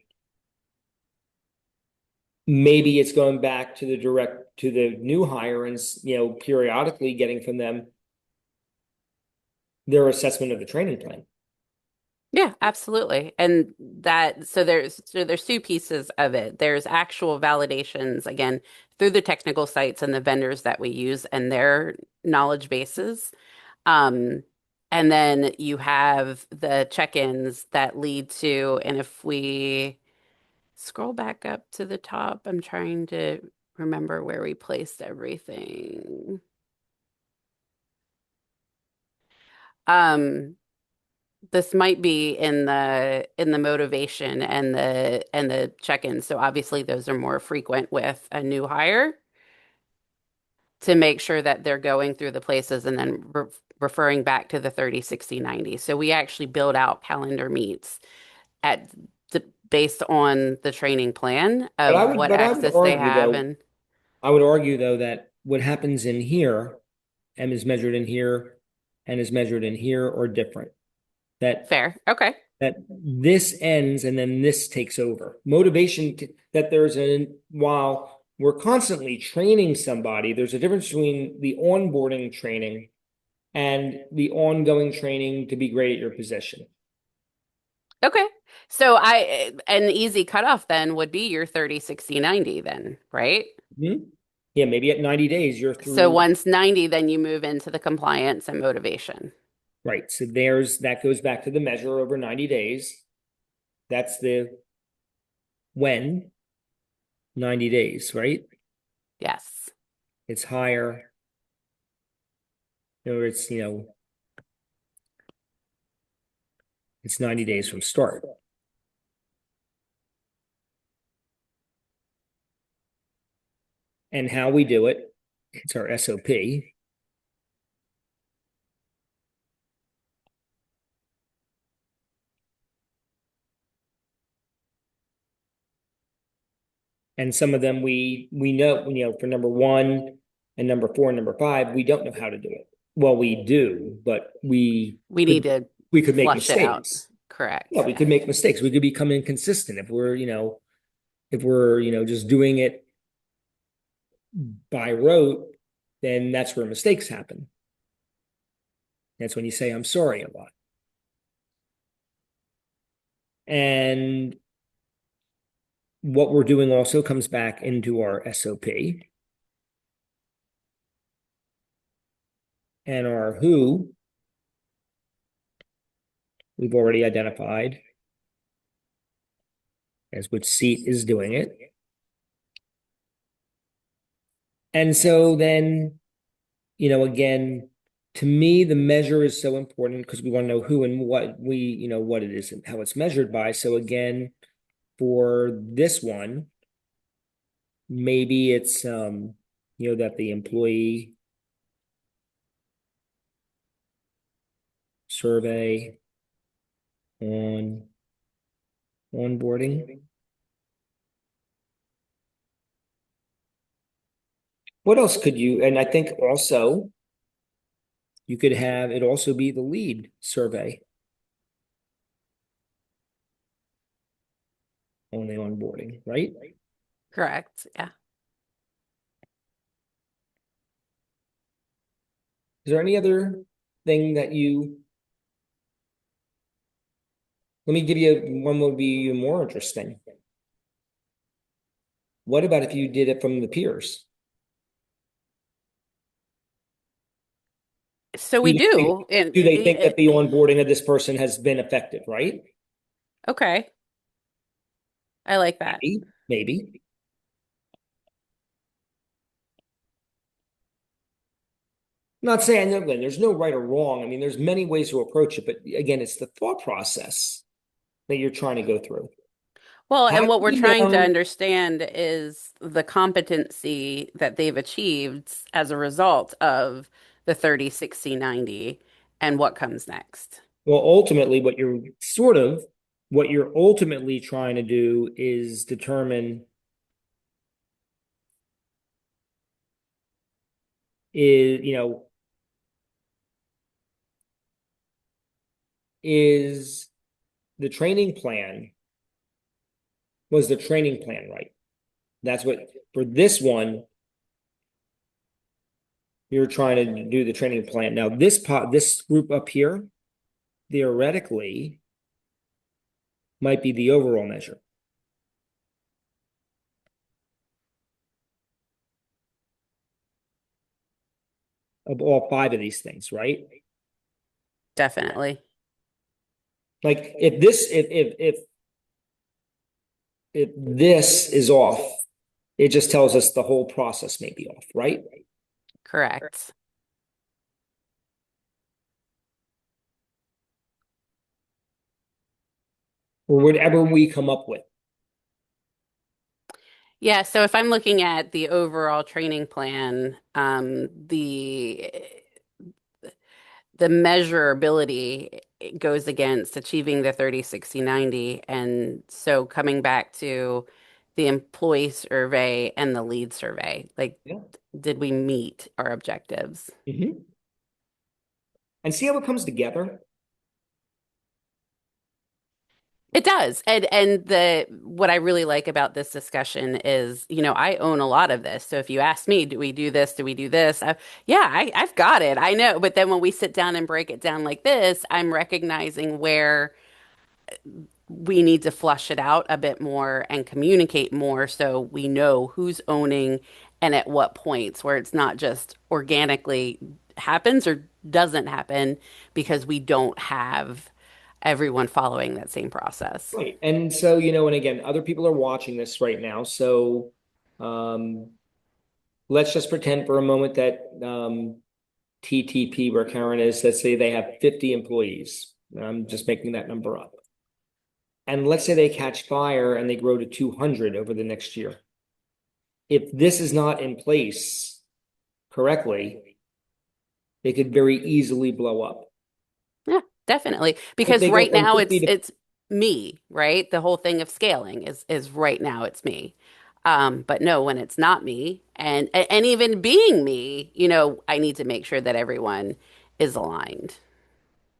Speaker 1: maybe it's going back to the new hire and, periodically getting from them their assessment of the training plan.
Speaker 3: Yeah, absolutely. And that so there's two pieces of it. There's actual validations again through the technical sites and the vendors that we use and their knowledge bases. Um, and then you have the check-ins that lead to, and if we scroll back up to the top, I'm trying to remember where we placed everything. Um, this might be in the motivation and the check-ins. So obviously those are more frequent with a new hire to make sure that they're going through the places and then referring back to the 30, 60, 90. So we actually build out calendar meets at based on the training plan
Speaker 1: But I
Speaker 3: of
Speaker 1: would,
Speaker 3: what
Speaker 1: but I would
Speaker 3: access they
Speaker 1: argue
Speaker 3: have
Speaker 1: though,
Speaker 3: and
Speaker 1: that what happens in here and is measured in here and is measured in here are different. That
Speaker 3: fair. Okay.
Speaker 1: that this ends and then this takes over. Motivation that while we're constantly training somebody, there's a difference between the onboarding training and the ongoing training to be great at your position.
Speaker 3: Okay. So an easy cutoff then would be your 30, 60, 90 then, right?
Speaker 1: Mhm. Yeah, maybe at 90 days you're
Speaker 3: So
Speaker 1: through.
Speaker 3: once 90, then you move into the compliance and motivation.
Speaker 1: Right. So that goes back to the measure over 90 days. That's the when 90 days, right?
Speaker 3: Yes.
Speaker 1: It's higher. Or it's 90 days from start. And how we do it, it's our SOP. And some of them we know, for number one And number 4 and number 5, we don't know how to do it. Well, we do, but
Speaker 3: We need to
Speaker 1: we could make
Speaker 3: flush it out.
Speaker 1: mistakes.
Speaker 3: Correct.
Speaker 1: Yeah, we could make mistakes. We could become inconsistent if we're, just doing it by rote, then that's where mistakes happen. That's when you say, I'm sorry a lot. And what we're doing also comes back into our SOP. And our who, we've already identified as which seat is doing it. And so then, again, to me, the measure is so important because we want to know who and what what it is and how it's measured by. So again, for this one, maybe it's that the employee survey on onboarding. What else could you, and I think also you could have it also be the lead survey on the onboarding, right?
Speaker 3: Correct. Yeah.
Speaker 1: Is there any other thing that let me give you one would be more interesting. What about if you did it from the peers?
Speaker 3: So we do.
Speaker 1: Do they think that the onboarding of this person has been effective, right?
Speaker 3: Okay. I like that.
Speaker 1: Maybe. Not saying that there's no right or wrong. I mean, there's many ways to approach it, but again, it's the thought process that you're trying to go through.
Speaker 3: Well,
Speaker 1: How
Speaker 3: and what
Speaker 1: do
Speaker 3: we're
Speaker 1: we
Speaker 3: trying to
Speaker 1: know-
Speaker 3: understand is the competency that they've achieved as a result of the 30, 60, 90, and what comes next.
Speaker 1: Well, ultimately, what you're ultimately trying to do is determine is the training plan, was the training plan right? That's what, for this one, you're trying to do the training plan. Now, this group up here, theoretically, might be the overall measure. Of all 5 of these things, right?
Speaker 3: Definitely.
Speaker 1: Like if this is off, it just tells us the whole process may be off, right?
Speaker 3: Correct.
Speaker 1: Or whatever we come up with.
Speaker 3: Yeah, so if I'm looking at the overall training plan, the measurability goes against achieving the 30, 60, 90. And so coming back to the employee survey and the lead survey, like,
Speaker 1: Yeah.
Speaker 3: did we meet our objectives?
Speaker 1: And see how it comes together?
Speaker 3: It does. And the what I really like about this discussion is, I own a lot of this. So if you ask me, do we do this? Do we do this? I've got it. I know. But then when we sit down and break it down like this, I'm recognizing where we need to flush it out a bit more and communicate more so we know who's owning and at what points, where it's not just organically happens or doesn't happen because we don't have everyone following that same process.
Speaker 1: Right. And so, and again, other people are watching this right now. So let's just pretend for a moment that TTP, where Karen is, let's say they have 50 employees. I'm just making that number up. And let's say they catch fire and they grow to 200 over the next year. If this is not in place correctly, they could very easily blow up.
Speaker 3: Yeah, definitely. Because
Speaker 1: They go
Speaker 3: right
Speaker 1: from
Speaker 3: now
Speaker 1: 50 to-
Speaker 3: it's me, right? The whole thing of scaling is right now it's me. But no, when it's not me, and even being me, you know, I need to make sure that everyone is aligned.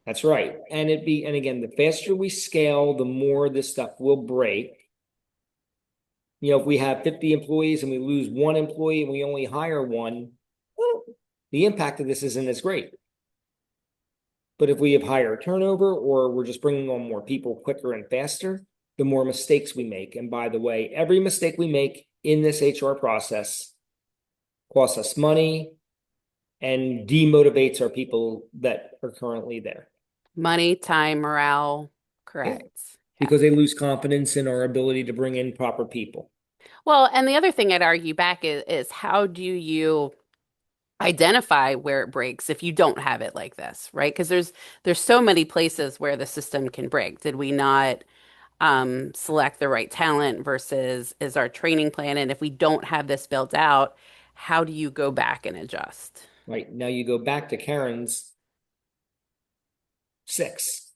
Speaker 1: That's right. And again, the faster we scale, the more this stuff will break. If we have 50 employees and we lose one employee and we only hire one, well, the impact of this isn't as great. But if we have higher turnover or we're just bringing on more people quicker and faster, the more mistakes we make. And by the way, every mistake we make in this HR process costs us money and demotivates our people that are currently there.
Speaker 3: Money, time, morale,
Speaker 1: Yeah.
Speaker 3: correct. Yeah.
Speaker 1: Because they lose confidence in our ability to bring in proper people.
Speaker 3: Well, and the other thing I'd argue back is how do you identify where it breaks if you don't have it like this, right? Because there's so many places where the system can break. Did we not select the right talent versus is our training plan? And if we don't have this built out, how do you go back and adjust?
Speaker 1: Right. Now you go back to Karen's 6.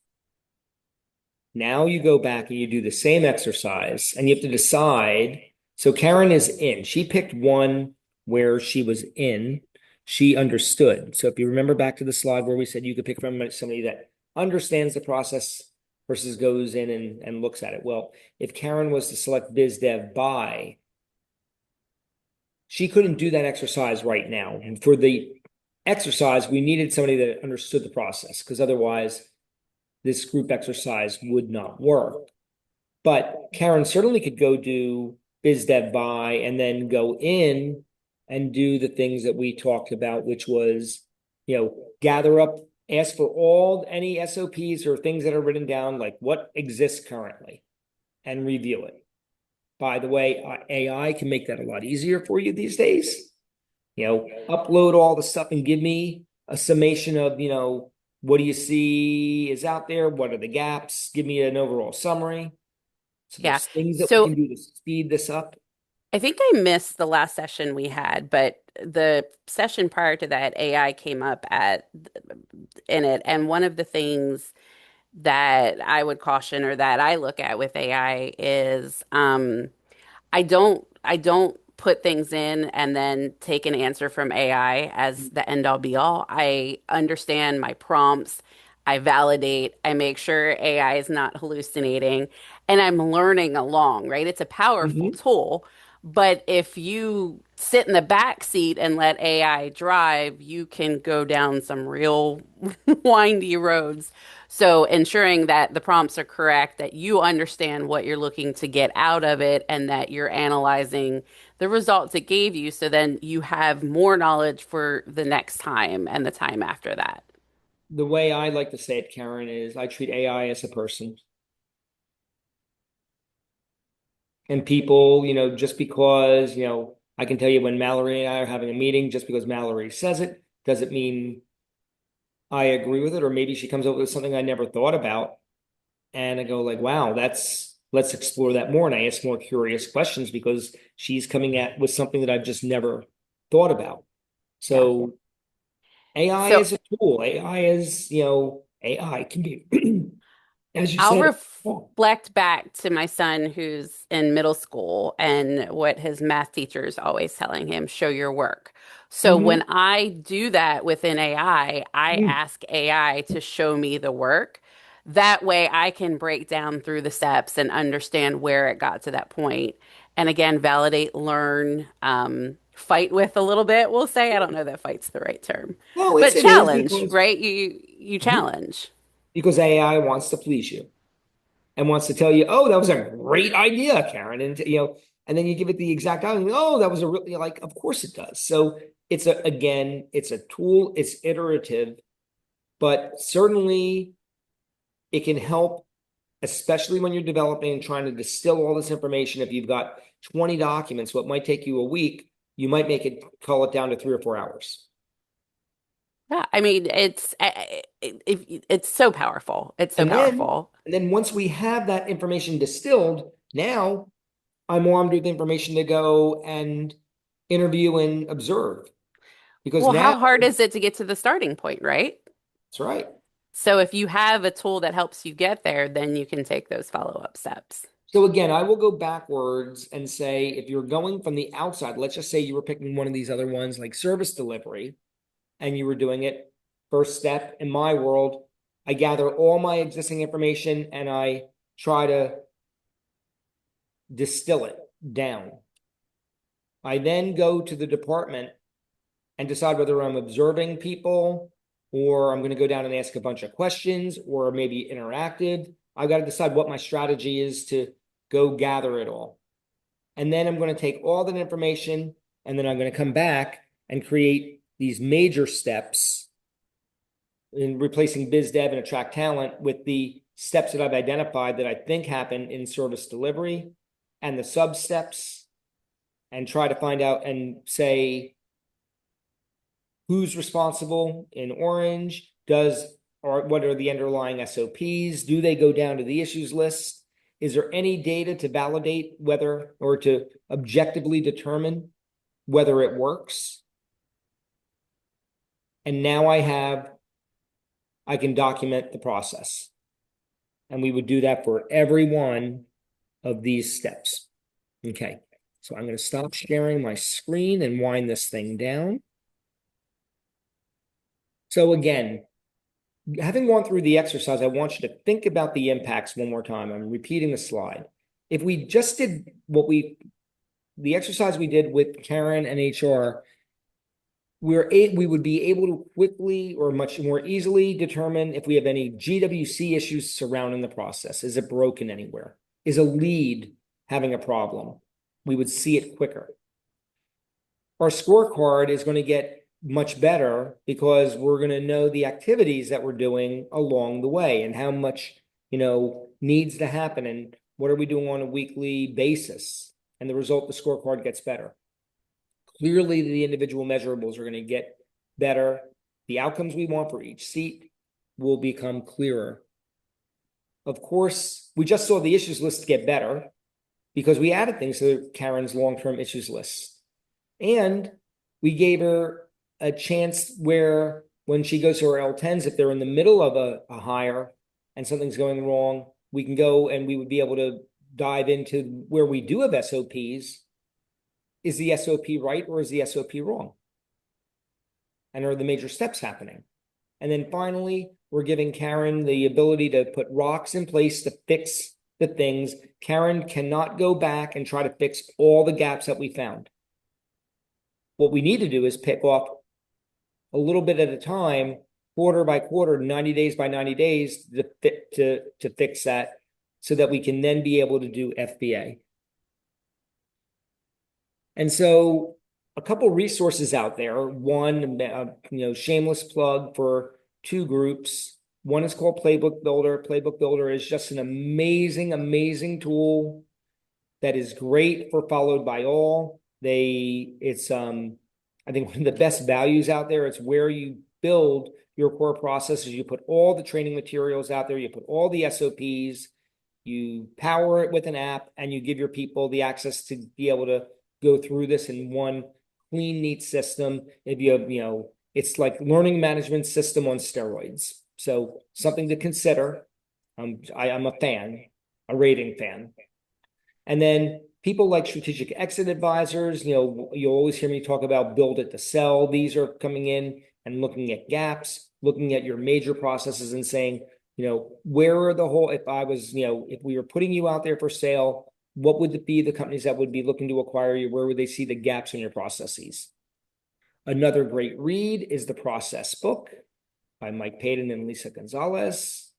Speaker 1: Now you go back and you do the same exercise and you have to decide. So Karen is in. She picked one where she was in. She understood. So if you remember back to the slide where we said you could pick from somebody that understands the process versus goes in and looks at it. Well, if Karen was to select biz dev by, she couldn't do that exercise right now. And for the exercise, we needed somebody that understood the process because otherwise this group exercise would not work. But Karen certainly could go do biz dev by and then go in and do the things that we talked about, which was, gather up, ask for any SOPs or things that are written down, like what exists currently, and review it. By the way, AI can make that a lot easier for you these days. Upload all the stuff and give me a summation of, what do you see is out there? What are the gaps? Give me an overall summary. So
Speaker 3: Yeah.
Speaker 1: there's things that we
Speaker 3: So
Speaker 1: can do to speed this up.
Speaker 3: I think I missed the last session we had, but the session prior to that, AI came up in it. And one of the things that I would caution or that I look at with AI is I don't put things in and then take an answer from AI as the end all be all. I understand my prompts. I validate. I make sure AI is not hallucinating and I'm learning along, right? It's a powerful
Speaker 1: Mhm.
Speaker 3: tool, but if you sit in the back seat and let AI drive, you can go down some real windy roads. So ensuring that the prompts are correct, that you understand what you're looking to get out of it, and that you're analyzing the results it gave you, so then you have more knowledge for the next time and the time after that.
Speaker 1: The way I like to say it, Karen, is I treat AI as a person. And people, just because, I can tell you when Mallory and I are having a meeting, just because Mallory says it, doesn't mean I agree with it, or maybe she comes up with something I never thought about. And I go like, wow, let's explore that more. And I ask more curious questions because she's coming at with something that I've just never thought about.
Speaker 3: Yeah.
Speaker 1: So AI
Speaker 3: So
Speaker 1: is a tool. AI is, AI can be, as you
Speaker 3: I'll
Speaker 1: said,
Speaker 3: reflect back to my son who's in middle school and what his math teacher is always telling him, show your work. So when
Speaker 1: Mhm.
Speaker 3: I do that within AI, I ask AI to show me the work. That way I can break down through the steps and understand where it got to that point. And again, validate, learn, fight with a little bit, we'll say. I don't know that fight's the right term,
Speaker 1: No,
Speaker 3: but
Speaker 1: it is
Speaker 3: challenge,
Speaker 1: because
Speaker 3: right? You
Speaker 1: Mhm.
Speaker 3: challenge.
Speaker 1: because AI wants to please you and wants to tell you, oh, that was a great idea, Karen. And then you give it the exact outcome. Oh, that was a really like, of course it does. So it's a tool, it's iterative, but certainly it can help, especially when you're developing and trying to distill all this information. If you've got 20 documents, what might take you a week, you might call it down to 3 or 4 hours.
Speaker 3: Yeah, I mean, it's so powerful. It's so
Speaker 1: And then,
Speaker 3: powerful.
Speaker 1: and then once we have that information distilled, now I'm armed with information to go and interview and observe. Because
Speaker 3: Well,
Speaker 1: now,
Speaker 3: how hard is it to get to the starting point, right?
Speaker 1: that's right.
Speaker 3: So if you have a tool that helps you get there, then you can take those follow-up steps.
Speaker 1: So again, I will go backwards and say, if you're going from the outside, let's just say you were picking one of these other ones like service delivery, and you were doing it first step in my world, I gather all my existing information and I try to distill it down. I then go to the department and decide whether I'm observing people or I'm going to go down and ask a bunch of questions or maybe interactive. I've got to decide what my strategy is to go gather it all. And then I'm going to take all that information and then I'm going to come back and create these major steps in replacing biz dev and attract talent with the steps that I've identified that I think happen in service delivery and the sub steps, and try to find out and say who's responsible in orange, or what are the underlying SOPs? Do they go down to the issues list? Is there any data to validate whether, or to objectively determine whether it works? And now I can document the process. And we would do that for every one of these steps. Okay, so I'm going to stop sharing my screen and wind this thing down. So again, having gone through the exercise, I want you to think about the impacts one more time. I'm repeating the slide. If we just did the exercise we did with Karen and HR, we would be able to quickly or much more easily determine if we have any GWC issues surrounding the process. Is it broken anywhere? Is a lead having a problem? We would see it quicker. Our scorecard is going to get much better because we're going to know the activities that we're doing along the way and how much, needs to happen and what are we doing on a weekly basis. And the result, the scorecard gets better. Clearly, the individual measurables are going to get better. The outcomes we want for each seat will become clearer. Of course, we just saw the issues list get better because we added things to Karen's long-term issues list. And we gave her a chance where when she goes to her L10s, if they're in the middle of a hire and something's going wrong, we can go and we would be able to dive into where we do have SOPs. Is the SOP right or is the SOP wrong? And are the major steps happening? And then finally, we're giving Karen the ability to put rocks in place to fix the things. Karen cannot go back and try to fix all the gaps that we found. What we need to do is pick off a little bit at a time, quarter by quarter, 90 days by 90 days to fix that so that we can then be able to do FBA. And so a couple resources out there. One, shameless plug for two groups. One is called Playbook Builder. Playbook Builder is just an amazing, amazing tool that is great for followed by all. It's I think one of the best values out there. It's where you build your core processes. You put all the training materials out there. You put all the SOPs. You power it with an app, and you give your people the access to be able to go through this in one clean, neat system. If you have, it's like learning management system on steroids. So something to consider. I'm a fan, a rating fan. And then people like strategic exit advisors, you'll always hear me talk about build it to sell. These are coming in and looking at gaps, looking at your major processes and saying, where are the whole, if we were putting you out there for sale, what would it be the companies that would be looking to acquire you? Where would they see the gaps in your processes? Another great read is The Process Book by Mike Payton and Lisa Gonzalez.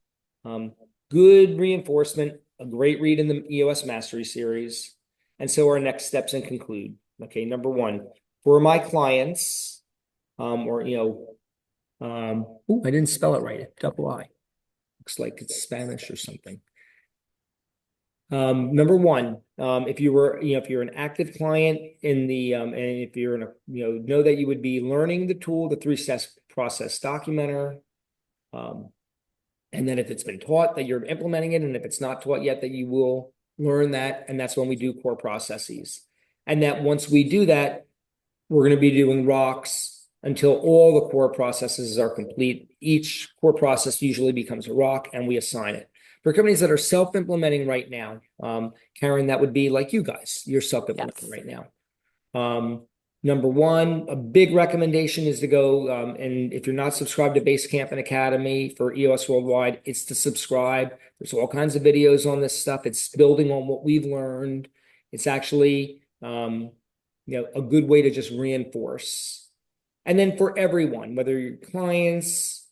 Speaker 1: Good reinforcement, a great read in the EOS Mastery Series. And so our next steps and conclude. Okay, number one, for my clients, I didn't spell it right. Double I. Looks like it's Spanish or something. Number one, if you're an active client in the, and if you're in a, know that you would be learning the tool, the 3-step process documenter. And then if it's been taught that you're implementing it, and if it's not taught yet, that you will learn that. And that's when we do core processes. And that once we do that, we're going to be doing rocks until all the core processes are complete. Each core process usually becomes a rock and we assign it. For companies that are self-implementing right now, Karen, that would be like you guys, you're self-implementing
Speaker 3: Yes.
Speaker 1: right now. Number one, a big recommendation is to go, and if you're not subscribed to Basecamp and Academy for EOS Worldwide, it's to subscribe. There's all kinds of videos on this stuff. It's building on what we've learned. It's actually, a good way to just reinforce. And then for everyone, whether you're clients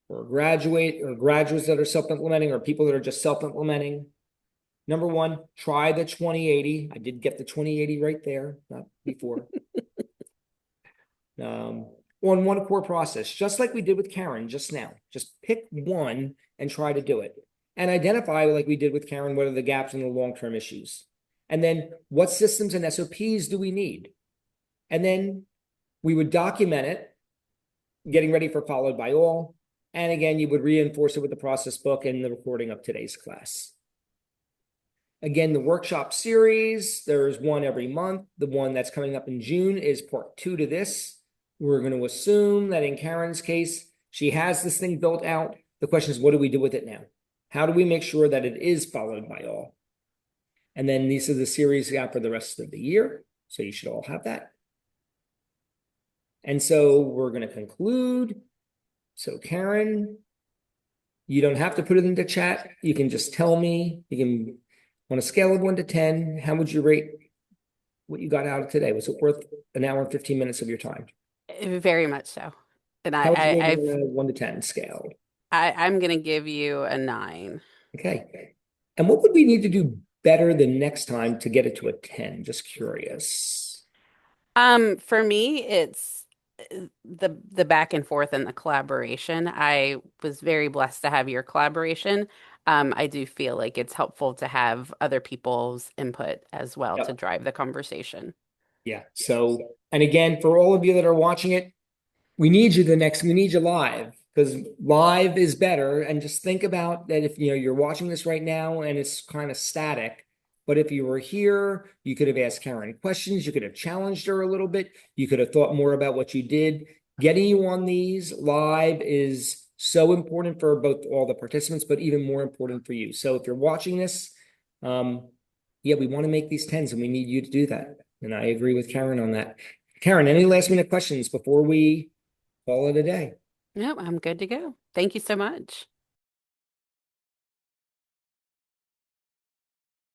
Speaker 1: or graduates that are self-implementing or people that are just self-implementing, number one, try the 2080. I did get the 2080 right there, not before. On one core process, just like we did with Karen just now. Just pick one and try to do it. And identify, like we did with Karen, what are the gaps and the long-term issues. And then what systems and SOPs do we need? And then we would document it, getting ready for followed by all. And again, you would reinforce it with the process book and the recording of today's class. Again, the workshop series, there's one every month. The one that's coming up in June is part 2 to this. We're going to assume that in Karen's case, she has this thing built out. The question is, what do we do with it now? How do we make sure that it is followed by all? And then these are the series out for the rest of the year. So you should all have that. And so we're going to conclude. So Karen, you don't have to put it into chat. You can just tell me. You can, on a scale of 1 to 10, how would you rate what you got out of today? Was it worth an hour and 15 minutes of your time?
Speaker 3: Very much so. And
Speaker 1: How would you rate it on a 1 to 10 scale?
Speaker 3: I'm going to give you a 9.
Speaker 1: Okay. And what would we need to do better the next time to get it to a 10? Just curious.
Speaker 3: For me, it's the back and forth and the collaboration. I was very blessed to have your collaboration. I do feel like it's helpful to have other people's input as well to drive the conversation.
Speaker 1: Yeah. So, and again, for all of you that are watching it, we need you live, because live is better. And just think about that if you're watching this right now and it's kind of static. But if you were here, you could have asked Karen questions. You could have challenged her a little bit. You could have thought more about what you did. Getting you on these live is so important for both all the participants, but even more important for you. So if you're watching this, we want to make these 10s and we need you to do that. And I agree with Karen on that. Karen, any last minute questions before we call it a day?
Speaker 3: No, I'm good to go. Thank you so much.